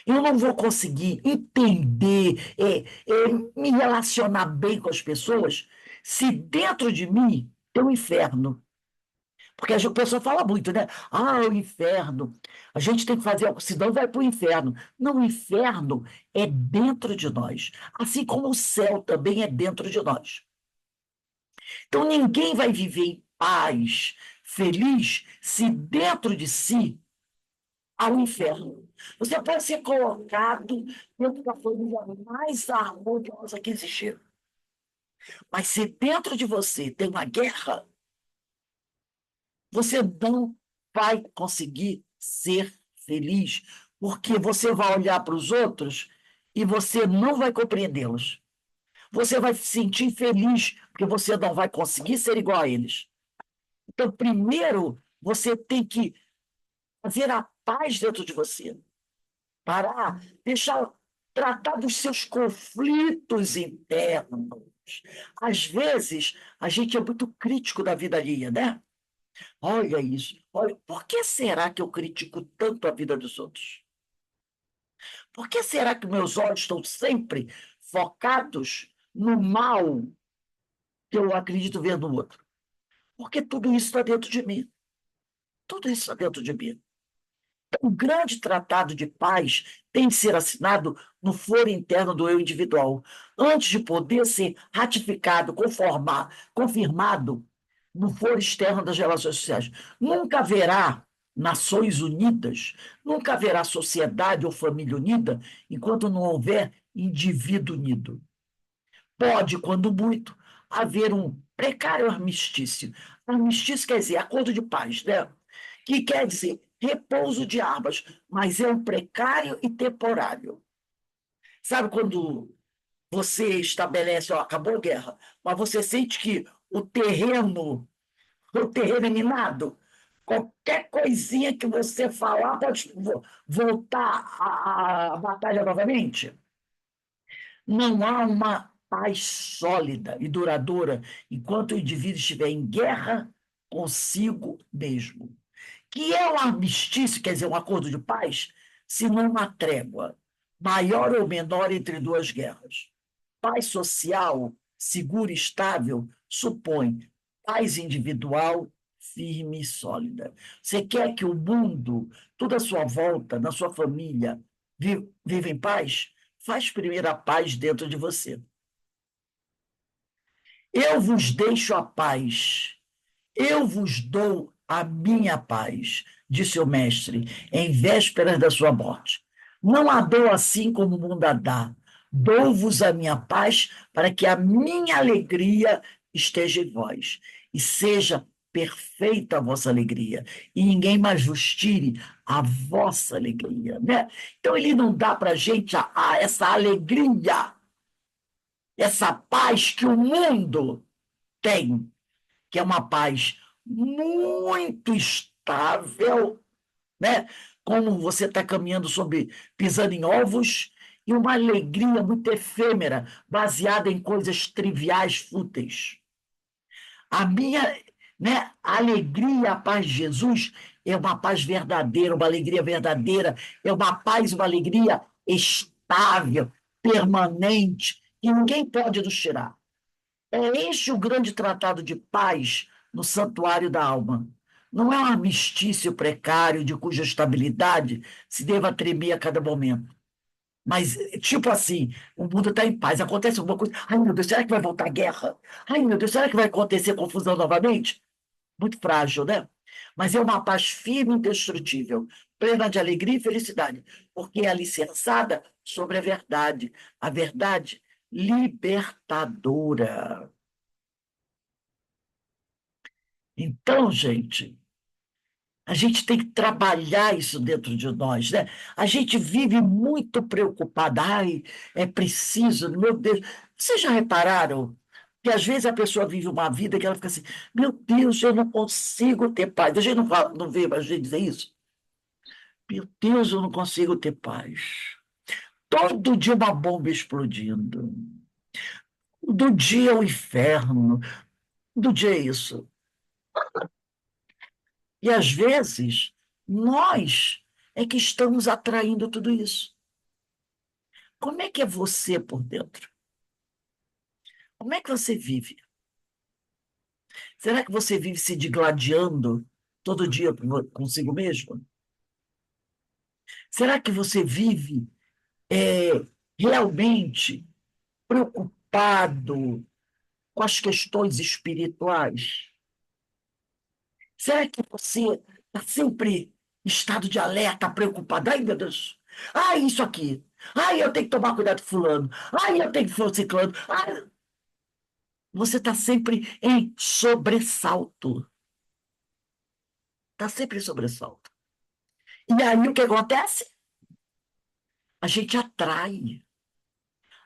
Eu não vou conseguir entender, me relacionar bem com as pessoas se dentro de mim tem um inferno. Porque a pessoa fala muito, né? Ah, o inferno. A gente tem que fazer algo, senão vai para o inferno. Não, o inferno é dentro de nós. Assim como o céu também é dentro de nós. Então ninguém vai viver em paz, feliz, se dentro de si há um inferno. Você pode ser colocado dentro da família mais harmoniosa que existir. Mas se dentro de você tem uma guerra, você não vai conseguir ser feliz, porque você vai olhar para os outros e você não vai compreendê-los. Você vai se sentir feliz, porque você não vai conseguir ser igual a eles. Então, primeiro, você tem que fazer a paz dentro de você. Parar, deixar tratar dos seus conflitos internos. Às vezes, a gente é muito crítico da vida alheia, né? Olha isso. Olha, por que será que eu critico tanto a vida dos outros? Por que será que meus olhos estão sempre focados no mal que eu acredito ver no outro? Porque tudo isso está dentro de mim. Tudo isso está dentro de mim. O grande tratado de paz tem de ser assinado no foro interno do eu individual, antes de poder ser ratificado, confirmado no foro externo das relações sociais. Nunca haverá nações unidas, nunca haverá sociedade ou família unida enquanto não houver indivíduo unido. Pode, quando muito, haver um precário armistício. Armistício quer dizer acordo de paz, né? Que quer dizer repouso de armas, mas é um precário e temporário. Sabe quando você estabelece, ó, acabou a guerra, mas você sente que o terreno é minado? Qualquer coisinha que você falar pode voltar à batalha novamente? Não há uma paz sólida e duradoura enquanto o indivíduo estiver em guerra consigo mesmo. Que é um armistício, quer dizer, um acordo de paz, se não uma trégua, maior ou menor entre duas guerras. Paz social, segura e estável, supõe paz individual firme e sólida. Você quer que o mundo, toda a sua volta, na sua família, viva em paz? Faz primeiro a paz dentro de você. Eu vos deixo a paz, eu vos dou a minha paz, disse o mestre, em vésperas da sua morte. Não a dou assim como o mundo a dá. Dou-vos a minha paz para que a minha alegria esteja em vós e seja perfeita a vossa alegria e ninguém mais vos tire a vossa alegria, né? Então ele não dá para a gente essa alegria, essa paz que o mundo tem, que é uma paz muito estável, né? Como você está caminhando sobre, pisando em ovos, e uma alegria muito efêmera, baseada em coisas triviais, fúteis. A minha, né, a alegria, a paz de Jesus é uma paz verdadeira, uma alegria verdadeira, é uma paz, uma alegria estável, permanente, que ninguém pode nos tirar. É este o grande tratado de paz no santuário da alma. Não é um armistício precário de cuja estabilidade se deva tremer a cada momento. Mas, tipo assim, o mundo está em paz, acontece alguma coisa. Ai, meu Deus, será que vai voltar a guerra? Ai, meu Deus, será que vai acontecer confusão novamente? Muito frágil, né? Mas é uma paz firme e indestrutível, plena de alegria e felicidade, porque é alicerçada sobre a verdade libertadora. Então, gente, a gente tem que trabalhar isso dentro de nós, né? A gente vive muito preocupada. Ai, é preciso, meu Deus. Vocês já repararam que às vezes a pessoa vive uma vida que ela fica assim, meu Deus, eu não consigo ter paz. A gente não vê mais gente dizer isso? Meu Deus, eu não consigo ter paz. Todo dia uma bomba explodindo. do dia é o inferno, do dia é isso. E às vezes, nós é que estamos atraindo tudo isso. Como é que é você por dentro? Como é que você vive? Será que você vive se digladiando todo dia consigo mesmo? Será que você vive realmente preocupado com as questões espirituais? Será que você está sempre em estado de alerta, preocupado? Ai, meu Deus! Ai, isso aqui! Ai, eu tenho que tomar cuidado com fulano! Ai, eu tenho que falar ciclano! Ai, você está sempre em sobressalto. Está sempre em sobressalto. E aí o que acontece? A gente atrai.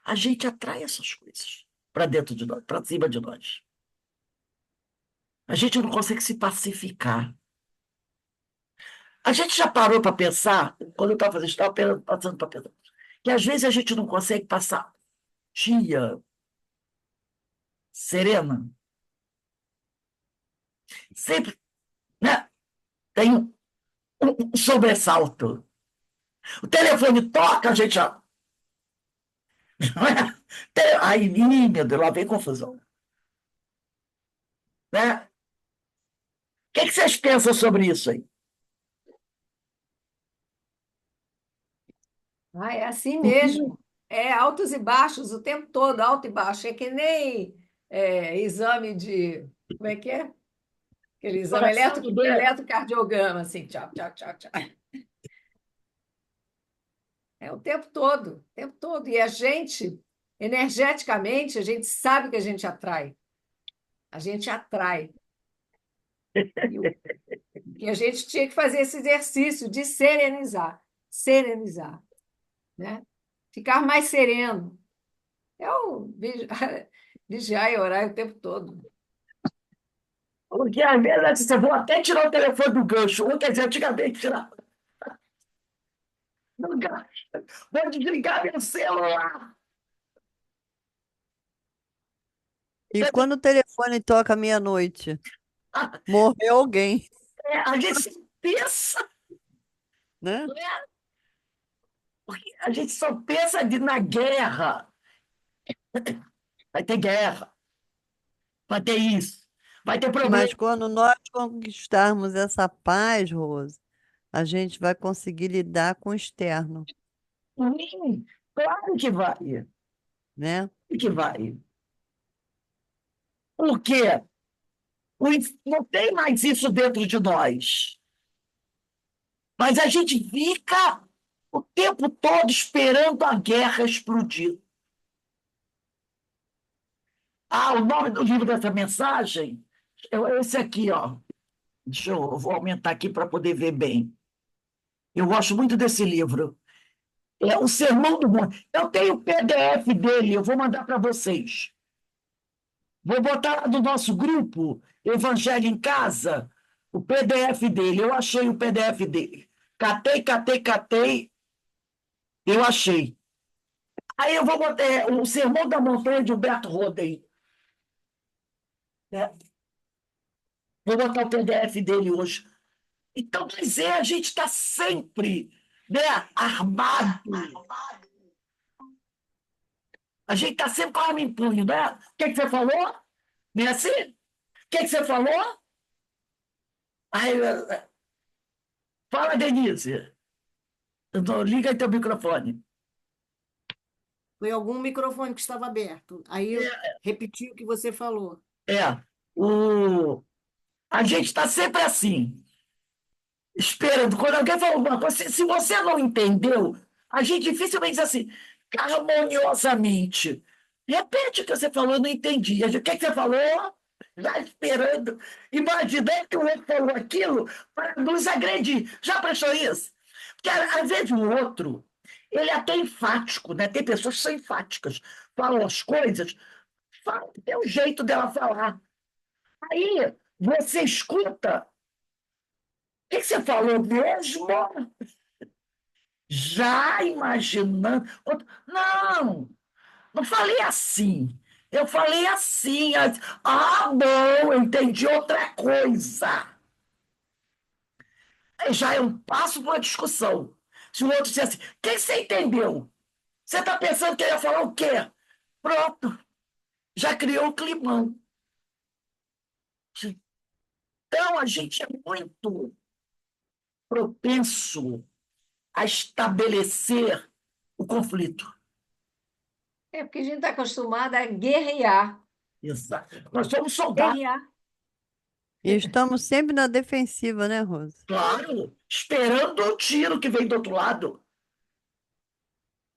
A gente atrai essas coisas para dentro de nós, para cima de nós. A gente não consegue se pacificar. A gente já parou para pensar, quando eu estava fazendo isso, estava passando para pensar, que às vezes a gente não consegue passar dia serena. Sempre, né, tem um sobressalto. O telefone toca, a gente já. Não é? Aí, meu Deus, lá vem confusão. Né? O que vocês pensam sobre isso aí? Ah, é assim mesmo. É altos e baixos o tempo todo, alto e baixo. É que nem exame de. Como é que é? Aquele exame Coração do doente. eletrocardiograma, assim, tchau, tchau, tchau, tchau. É o tempo todo, o tempo todo. E a gente, energeticamente, a gente sabe que a gente atrai. A gente atrai. E a gente tinha que fazer esse exercício de serenizar, serenizar, né? Ficar mais sereno. É o vigiar e orar o tempo todo. Porque às vezes eu vou até tirar o telefone do gancho, ou quer dizer, antigamente tirava do gancho. Vou desligar meu celular. E quando o telefone toca meia-noite, morreu alguém, A gente pensa, né? porque a gente só pensa na guerra. Vai ter guerra, vai ter isso, vai ter problema. Mas quando nós conquistarmos essa paz, Rose, a gente vai conseguir lidar com o externo, Claro que vai, né? claro que vai. Por quê? Não tem mais isso dentro de nós. Mas a gente fica o tempo todo esperando a guerra explodir. Ah, o nome do livro dessa mensagem é esse aqui, ó. Eu vou aumentar aqui para poder ver bem. Eu gosto muito desse livro. É o Sermão do Monte. Eu tenho o PDF dele, eu vou mandar para vocês. Vou botar lá no nosso grupo, Evangelho em Casa, o PDF dele. Eu achei o PDF dele. Catei, eu achei. Aí eu vou botar o Sermão da Montanha de Humberto Roden. Né? Vou botar o PDF dele hoje. Então, mas a gente está sempre, né, armado. A gente está sempre com a arma em punho, né? O que você falou? Não é assim? O que você falou? Aí, fala, Denise. Liga aí teu microfone. Foi algum microfone que estava aberto. Aí eu repeti o que você falou. É, a gente está sempre assim, esperando. Quando alguém fala alguma coisa, se você não entendeu, a gente dificilmente diz assim, harmoniosamente. Repete o que você falou, eu não entendi. O que você falou? Já esperando, imaginando que o outro falou aquilo para nos agredir. Já prestou isso? Porque às vezes o outro, ele é até enfático, né? Tem pessoas que são enfáticas, falam as coisas, tem um jeito dela falar. Aí você escuta, o que você falou mesmo? Já imaginando. Não, não falei assim. Eu falei assim. Ah, bom, eu entendi outra coisa. Aí já é um passo para uma discussão. Se o outro disser assim, o que você entendeu? Você está pensando que eu ia falar o quê? Pronto, já criou o climão. Então, a gente é muito propenso a estabelecer o conflito. É porque a gente está acostumado a guerrear. Exato. Nós somos soldados, Guerrear. E estamos sempre na defensiva, né, Rosa? claro, esperando o tiro que vem do outro lado.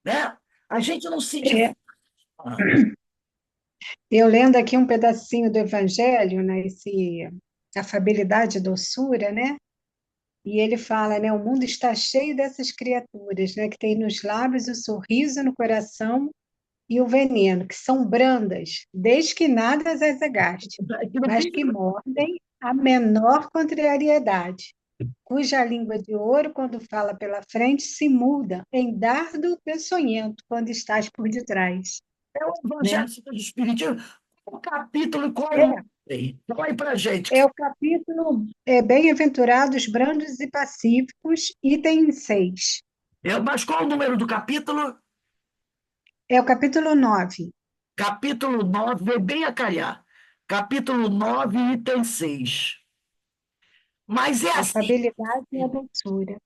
Né? A gente não se É, divirta. eu lendo aqui um pedacinho do Evangelho, né, afabilidade e doçura, né? E ele fala, né, o mundo está cheio dessas criaturas, né, que tem nos lábios o sorriso, no coração e o veneno, que são brandas, desde que nada as agaste, Aqui no mas que Rio, mordem a menor contrariedade, cuja língua de ouro, quando fala pela frente, se muda em dardo peçonhento quando estás por detrás, é o né? Evangelho segundo o Espiritismo. Qual o capítulo e qual é o É, nome? Fala aí pra gente. é o capítulo Bem-aventurados brandos e pacíficos, item 6. Mas qual o número do capítulo? É o capítulo 9. Capítulo 9, vem bem a calhar. Capítulo 9, item 6. Mas é A assim, afabilidade e a doçura.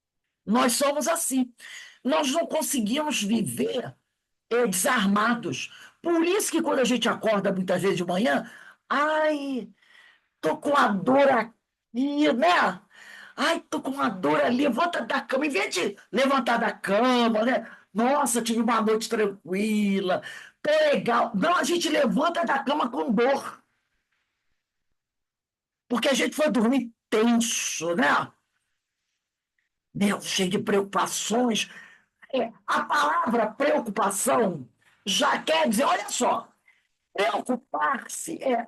nós somos assim. Nós não conseguimos viver desarmados. Por isso que quando a gente acorda muitas vezes de manhã, ai, tô com a dor aqui, né? Ai, tô com uma dor ali, levanta da cama. Em vez de levantar da cama, né? Nossa, tive uma noite tranquila, tô legal. Não, a gente levanta da cama com dor, porque a gente foi dormir tenso, né? Meu, cheio de preocupações. A palavra preocupação já quer dizer, olha só, preocupar-se é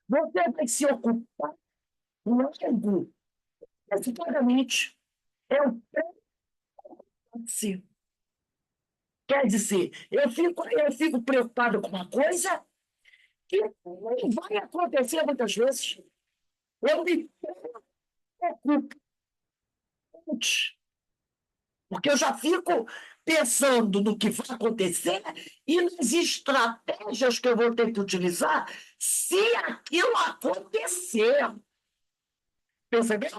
você vai se ocupar logo, antecipadamente. É o preocupar-se. Quer dizer, eu fico preocupado com uma coisa que não vai acontecer muitas vezes. Eu me preocupo antes, porque eu já fico pensando no que vai acontecer e nas estratégias que eu vou ter que utilizar se aquilo acontecer. Percebeu?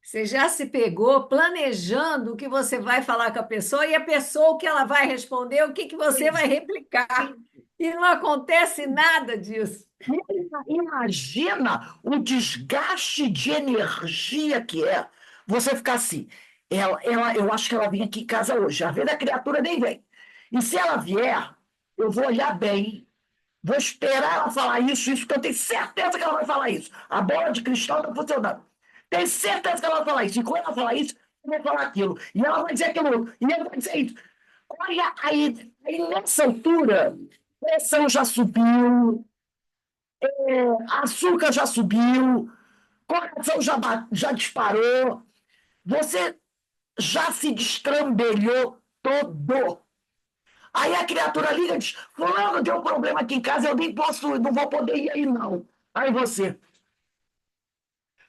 Você já se pegou planejando o que você vai falar com a pessoa e a pessoa o que ela vai responder, o que que você vai replicar. E não acontece nada disso. Imagina o desgaste de energia que é você ficar assim. Eu acho que ela vem aqui em casa hoje. A vez da criatura nem vem. E se ela vier, eu vou olhar bem, vou esperar ela falar isso, porque eu tenho certeza que ela vai falar isso. A bola de cristal está funcionando. Tenho certeza que ela vai falar isso. E quando ela falar isso, eu vou falar aquilo. E ela vai dizer aquilo outro. E ela vai dizer isso. Olha, aí nessa altura, a pressão já subiu, açúcar já subiu, coração já disparou, você já se destrambelhou todo. Aí a criatura liga e diz: Fulano, deu um problema aqui em casa, eu nem posso, não vou poder ir aí, não. Aí você.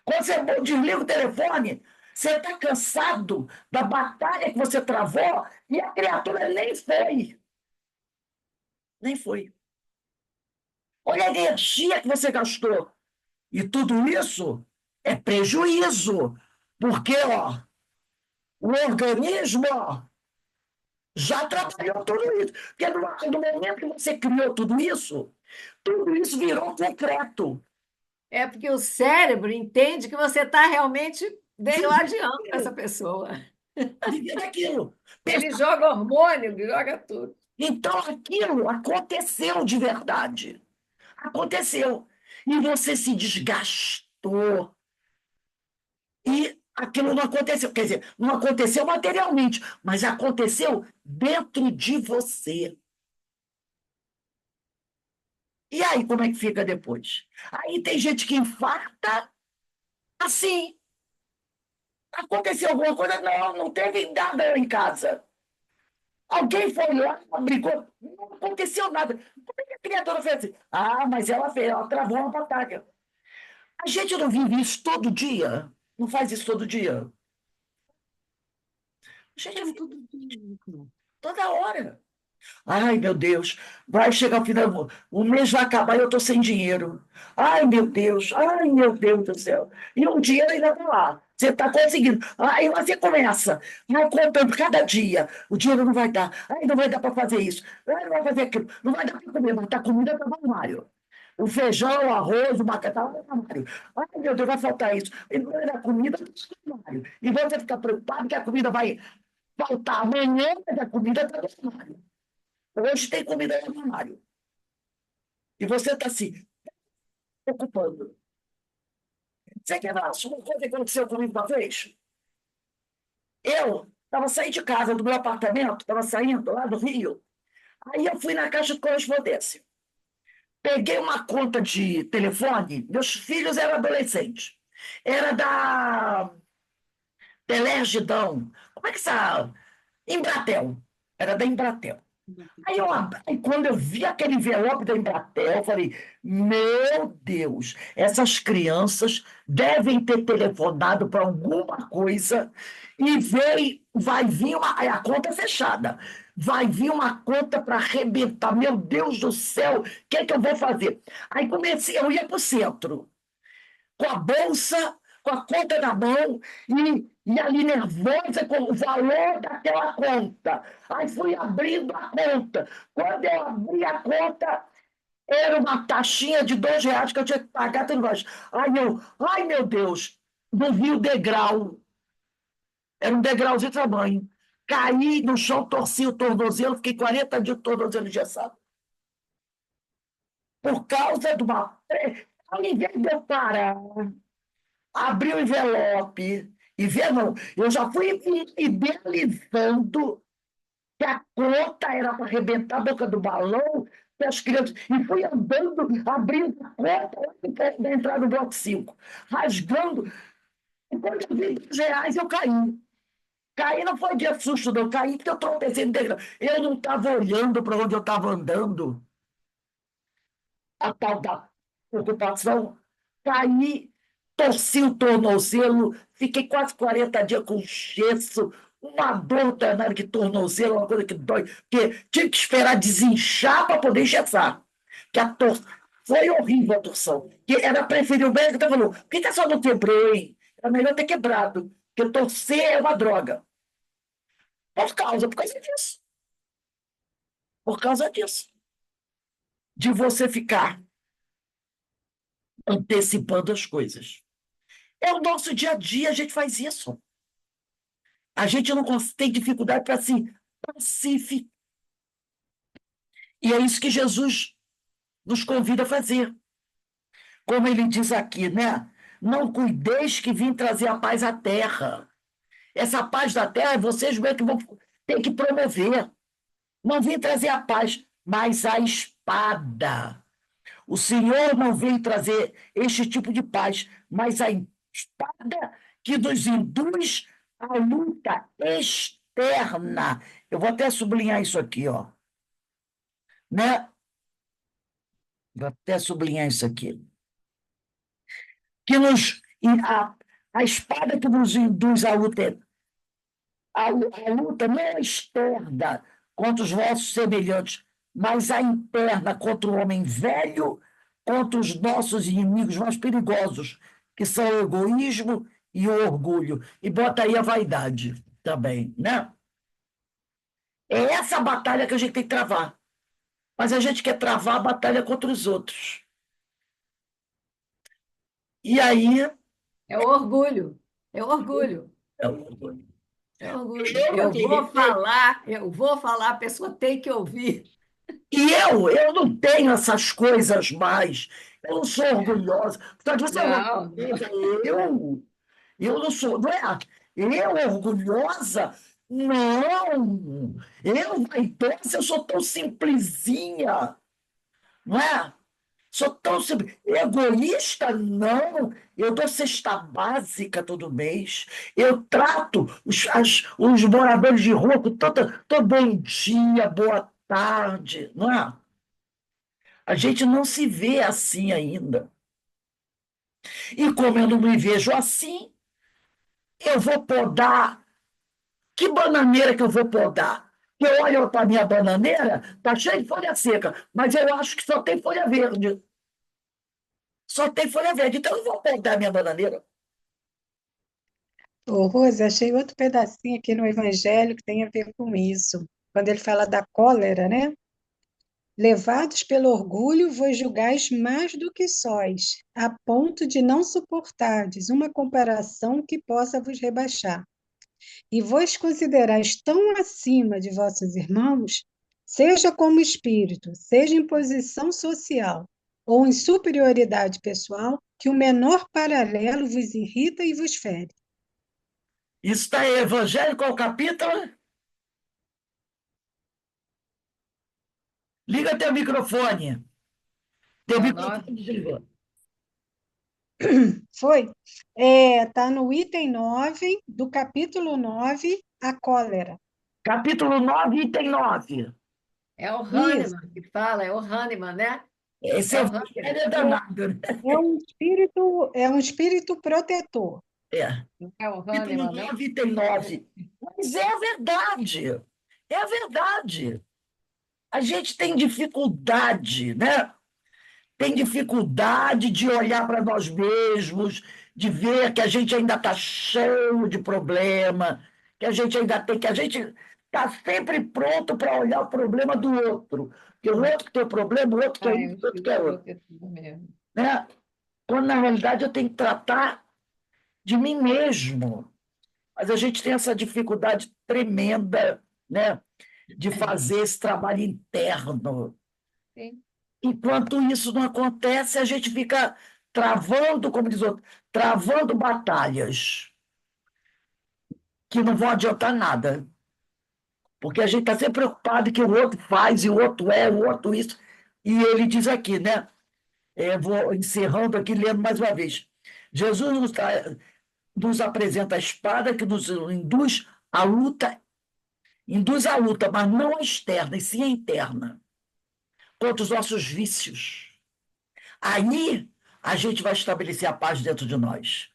Quando você desliga o telefone, você está cansado da batalha que você travou e a criatura nem foi. Nem foi. Olha a energia que você gastou. E tudo isso é prejuízo, porque o organismo já trabalhou tudo isso. Porque no momento que você criou tudo isso virou concreto. É porque o cérebro entende que você está realmente degladiando com essa Vivendo pessoa. aquilo. Ele joga hormônio, joga tudo. Então aquilo aconteceu de verdade. Aconteceu. E você se desgastou. E aquilo não aconteceu. Quer dizer, não aconteceu materialmente, mas aconteceu dentro de você. E aí, como é que fica depois? Aí tem gente que infarta assim. Aconteceu alguma coisa? Não, não teve nada em casa. Alguém foi lá, brigou, não aconteceu nada. Como é que a criatura fez assim? Ah, mas ela fez, ela travou uma batalha. A gente não vive isso todo dia? Não faz isso todo dia? A gente vive Tudo bem. toda hora. Ai, meu Deus, vai chegar o final, o mês vai acabar e eu estou sem dinheiro. Ai, meu Deus do céu. E o dinheiro ainda está lá. Você está conseguindo. Aí você começa, vai comprando cada dia. O dinheiro não vai dar. Ai, não vai dar para fazer isso. Ai, não vai fazer aquilo. Não vai dar para comer, mas tá comida está no armário. O feijão, o arroz, o macarrão está no armário. Ai, meu Deus, vai faltar isso. E não vai dar comida está no armário. E você fica preocupado que a comida vai faltar amanhã, mas a comida está no armário. Hoje tem comida no armário. E você está se ocupando. Você quer falar uma coisa que aconteceu comigo uma vez? Eu estava saindo de casa, do meu apartamento, estava saindo lá do Rio. Aí eu fui na caixa de correspondência. Peguei uma conta de telefone, meus filhos eram adolescentes. Era da Telergidão. Como é que essa. Embratel. Era da Embratel. Aí quando eu vi aquele envelope da Embratel, eu falei, meu Deus, essas crianças devem ter telefonado para alguma coisa e vai vir aí a conta é fechada, vai vir uma conta para arrebentar, meu Deus do céu, o que é que eu vou fazer? Aí comecei, eu ia para o centro, com a bolsa, com a conta na mão e ali nervosa com o valor daquela conta. Aí fui abrindo a conta. Quando eu abri a conta, era uma taxinha de R$ 2 que eu tinha que pagar tudo mais. Ai, meu Deus, não vi o degrau. Era um degrauzinho de tamanho. Caí no chão, torci o tornozelo, fiquei 40 dias de tornozelo engessado. Por causa de uma. Ao invés de eu parar, abri o envelope e ver, não, eu já fui idealizando que a conta era para arrebentar a boca do balão para as crianças, e fui andando, abrindo a conta para entrar no bloco 5, rasgando. E quando eu vi R$ 2, eu caí. Caí não foi de susto, não, caí porque eu tropecei no degrau. Eu não estava olhando para onde eu estava andando, a tal da ocupação, caí, torci o tornozelo, fiquei quase 40 dias com gesso, uma dor danada de tornozelo, uma coisa que dói, porque tinha que esperar desinchar para poder engessar. Que a tor... Foi horrível a torção. Que era preferível, o médico falou, por que eu só não quebrei? Era melhor ter quebrado, porque torcer é uma droga. Por causa disso. Por causa disso. De você ficar antecipando as coisas. É o nosso dia a dia, a gente faz isso. A gente não tem dificuldade para se pacificar. E é isso que Jesus nos convida a fazer. Como ele diz aqui, né? Não cuideis que vim trazer a paz à terra. Essa paz da terra, vocês mesmo que vão ter que promover. Não vim trazer a paz, mas a espada. O Senhor não veio trazer este tipo de paz, mas a espada que nos induz à luta externa. Eu vou até sublinhar isso aqui, ó. Né? Vou até sublinhar isso aqui. Que nos, a espada que nos induz à luta, a luta não é externa contra os vossos semelhantes, mas a interna contra o homem velho, contra os nossos inimigos mais perigosos, que são o egoísmo e o orgulho. E bota aí a vaidade também, né? É essa batalha que a gente tem que travar. Mas a gente quer travar a batalha contra os outros. E aí. É o orgulho. É o orgulho. É o orgulho. É o orgulho. Eu vou falar, a pessoa tem que ouvir. E eu não tenho essas coisas mais. Eu não sou orgulhosa. Portanto, você é Não, orgulhosa. Eu não sou. Não é? Eu orgulhosa? Não. Eu vaidosa, eu sou tão simplesinha. Não é? Sou tão simples. Egoísta, não. Eu dou cesta básica todo mês. Eu trato os moradores de rua com todo bom dia, boa tarde, não é? A gente não se vê assim ainda. E como eu não me vejo assim, eu vou podar. Que bananeira que eu vou podar? Eu olho para a minha bananeira, tá cheia de folha seca, mas eu acho que só tem folha verde. Só tem folha verde, então eu não vou podar a minha bananeira. Ô, Rose, achei outro pedacinho aqui no Evangelho que tem a ver com isso. Quando ele fala da cólera, né? Levados pelo orgulho, vos julgais mais do que sóis, a ponto de não suportardes uma comparação que possa vos rebaixar. E vos considerais tão acima de vossos irmãos, seja como espírito, seja em posição social ou em superioridade pessoal, que o menor paralelo vos irrita e vos fere. Isso está em Evangelho, qual capítulo? Liga teu microfone. Teu É o microfone 9. desligou. Foi? Tá no item 9 do capítulo 9, a cólera. Capítulo 9, item 9. É o Isso. Hahnemann que fala, é o Hahnemann, né? Esse É o Evangelho Hahnemann. é danado, né? É um espírito protetor. É. Não é o Capítulo Hahnemann, não? 9, item 9. Mas é a verdade. É a verdade. A gente tem dificuldade, né? Tem dificuldade de olhar para nós mesmos, de ver que a gente ainda está cheio de problema, que a gente ainda tem, que a gente está sempre pronto para olhar o problema do outro. Porque o outro tem problema, o outro quer Ah, é isso, o o outro espírito quer outro. protetor mesmo. Né? Quando, na realidade, eu tenho que tratar de mim mesmo. Mas a gente tem essa dificuldade tremenda, né, de fazer esse trabalho interno. Sim. Enquanto isso não acontece, a gente fica travando, como diz o outro, travando batalhas que não vão adiantar nada. Porque a gente está sempre preocupado que o outro faz, e o outro é, o outro isso. E ele diz aqui, né? Vou encerrando aqui, lendo mais uma vez. Jesus nos apresenta a espada que nos induz à luta, mas não a externa, e sim a interna, contra os nossos vícios. Aí a gente vai estabelecer a paz dentro de nós.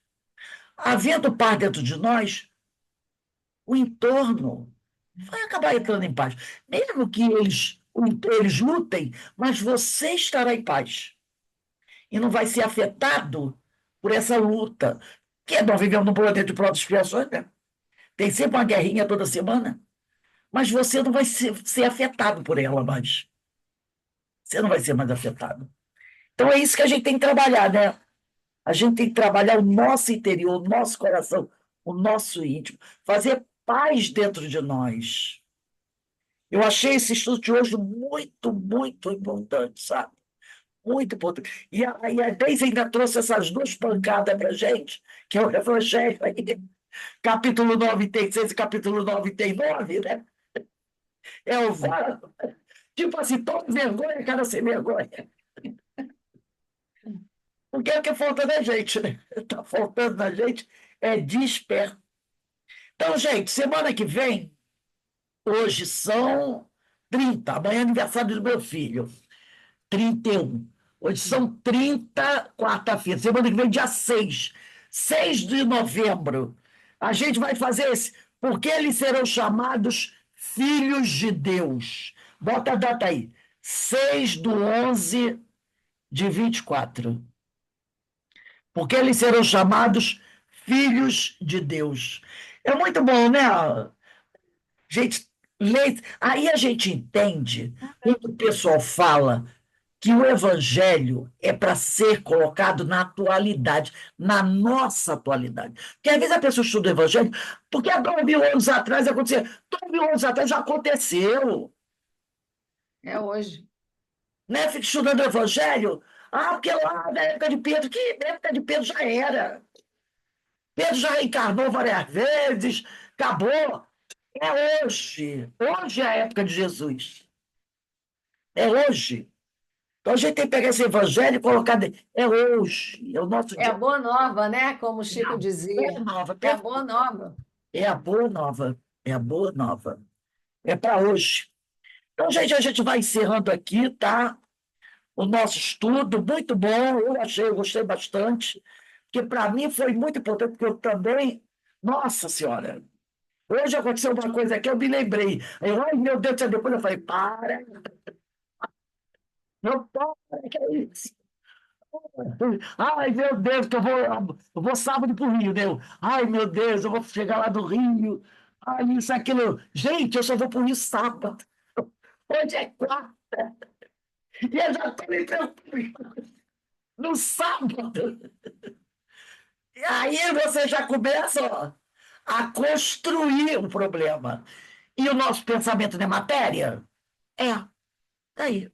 Havendo paz dentro de nós, o entorno vai acabar entrando em paz. Mesmo que eles lutem, mas você estará em paz. E não vai ser afetado por essa luta. Que nós vivemos num planeta de provas e expiações, né? Tem sempre uma guerrinha toda semana. Mas você não vai ser afetado por ela mais. Você não vai ser mais afetado. Então é isso que a gente tem que trabalhar, né? A gente tem que trabalhar o nosso interior, o nosso coração, o nosso íntimo, fazer paz dentro de nós. Eu achei esse estudo de hoje muito, muito importante, sabe? Muito importante. E a Deise ainda trouxe essas duas pancadas para a gente, que é o Evangelho aí, capítulo 9 tem 6 e capítulo 9 tem 9, né? É o tipo assim, tome vergonha, cara, sem vergonha. Porque é o que falta da gente, né? Está faltando da gente é despertar. Então, gente, semana que vem, hoje são 30, amanhã é aniversário do meu filho, 31. Hoje são 30, quarta-feira. Semana que vem, dia 6 de novembro. A gente vai fazer esse, porque eles serão chamados filhos de Deus. Bota a data aí, 6/11/24. Porque eles serão chamados filhos de Deus. É muito bom, né? Gente, aí a gente entende quando o pessoal fala que o evangelho é para ser colocado na atualidade, na nossa atualidade. Porque às vezes a pessoa estuda o evangelho, porque há 2.000 anos atrás aconteceu. 2.000 anos atrás já aconteceu. É hoje. Né? Fica estudando o evangelho. Porque lá na época de Pedro, que na época de Pedro já era. Pedro já reencarnou várias vezes, acabou. É hoje. Hoje é a época de Jesus. É hoje. Então a gente tem que pegar esse evangelho e colocar. É hoje, é o nosso É a dia. boa nova, né? Como o É Chico a boa dizia. nova, É a boa nova. é a boa nova, é a boa nova. É para hoje. Então, gente, a gente vai encerrando aqui, tá? O nosso estudo, muito bom, eu gostei bastante, porque para mim foi muito importante, porque eu também, nossa Senhora, hoje aconteceu uma coisa que eu me lembrei. Ai, meu Deus do céu, depois eu falei, para, não para, que é isso? Ai, meu Deus, que eu vou sábado para o Rio, né? Ai, meu Deus, eu vou chegar lá do Rio. Ai, isso, aquilo. Gente, eu só vou para o Rio sábado. Hoje é quarta. E eu já estou me preocupando no sábado. E aí você já começa, ó, a construir o problema. E o nosso pensamento não é matéria? É, tá aí.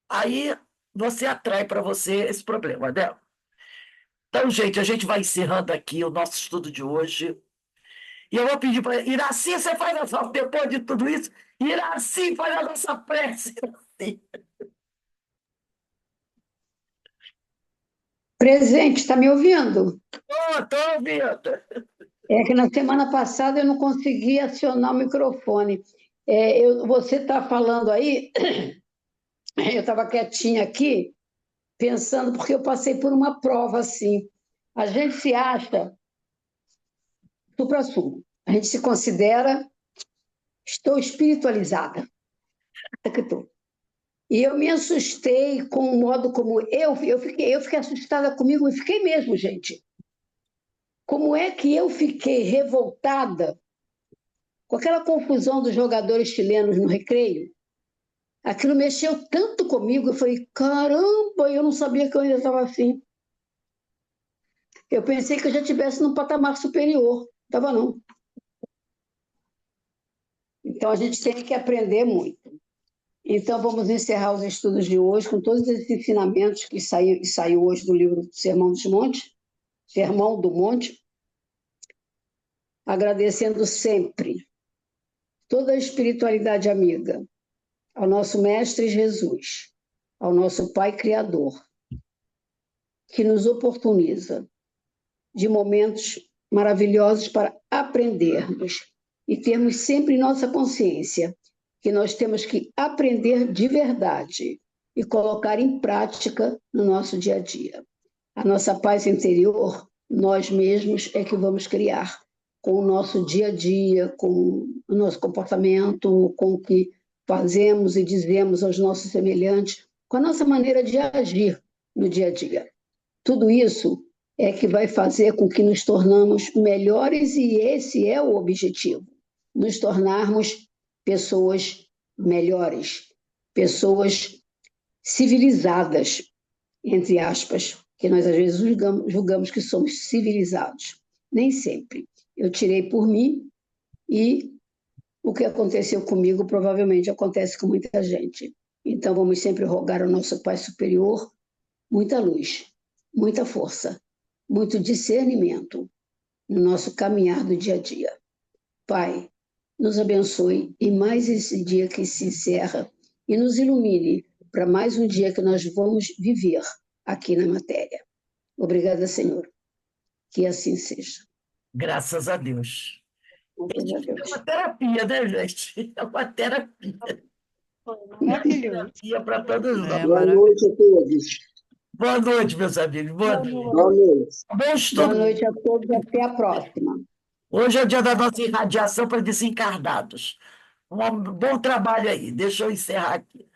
Aí você atrai para você esse problema, né? Então, gente, a gente vai encerrando aqui o nosso estudo de hoje. E eu vou pedir para Iraci, você faz a sua, depois de tudo isso, Iraci faz a nossa prece. Iraci. Presente, está me ouvindo? Tô ouvindo. É que na semana passada eu não consegui acionar o microfone. Você está falando aí, eu estava quietinha aqui, pensando, porque eu passei por uma prova assim. A gente se acha supra-sumo, a gente se considera, estou espiritualizada. Que tô. E eu me assustei com o modo como eu fiquei assustada comigo, e fiquei mesmo, gente. Como é que eu fiquei revoltada com aquela confusão dos jogadores chilenos no recreio? Aquilo mexeu tanto comigo, eu falei, caramba, eu não sabia que eu ainda estava assim. Eu pensei que eu já estivesse num patamar superior. Estava não. Então a gente tem que aprender muito. Então vamos encerrar os estudos de hoje com todos esses ensinamentos que saiu hoje do livro Sermão do Monte, agradecendo sempre toda a espiritualidade amiga ao nosso Mestre Jesus, ao nosso Pai Criador, que nos oportuniza de momentos maravilhosos para aprendermos e termos sempre em nossa consciência que nós temos que aprender de verdade e colocar em prática no nosso dia a dia. A nossa paz interior, nós mesmos é que vamos criar com o nosso dia a dia, com o nosso comportamento, com o que fazemos e dizemos aos nossos semelhantes, com a nossa maneira de agir no dia a dia. Tudo isso é que vai fazer com que nos tornamos melhores e esse é o objetivo, nos tornarmos pessoas melhores, pessoas civilizadas, entre aspas, que nós às vezes julgamos que somos civilizados. Nem sempre. Eu tirei por mim e o que aconteceu comigo provavelmente acontece com muita gente. Então vamos sempre rogar ao nosso Pai Superior muita luz, muita força, muito discernimento no nosso caminhar do dia a dia. Pai, nos abençoe em mais esse dia que se encerra e nos ilumine para mais um dia que nós vamos viver aqui na matéria. Obrigada, Senhor. Que assim seja. Graças a Deus. Graças a É Deus. uma terapia, né, gente? É uma terapia. Maravilhoso. Terapia para todos nós. É Boa maravilhoso. noite a todos. Boa noite, meus amigos. Boa noite. Boa noite. Bom Boa estudo. noite a todos, até a próxima. Hoje é o dia da nossa irradiação para desencarnados. Um bom trabalho aí. Deixa eu encerrar aqui.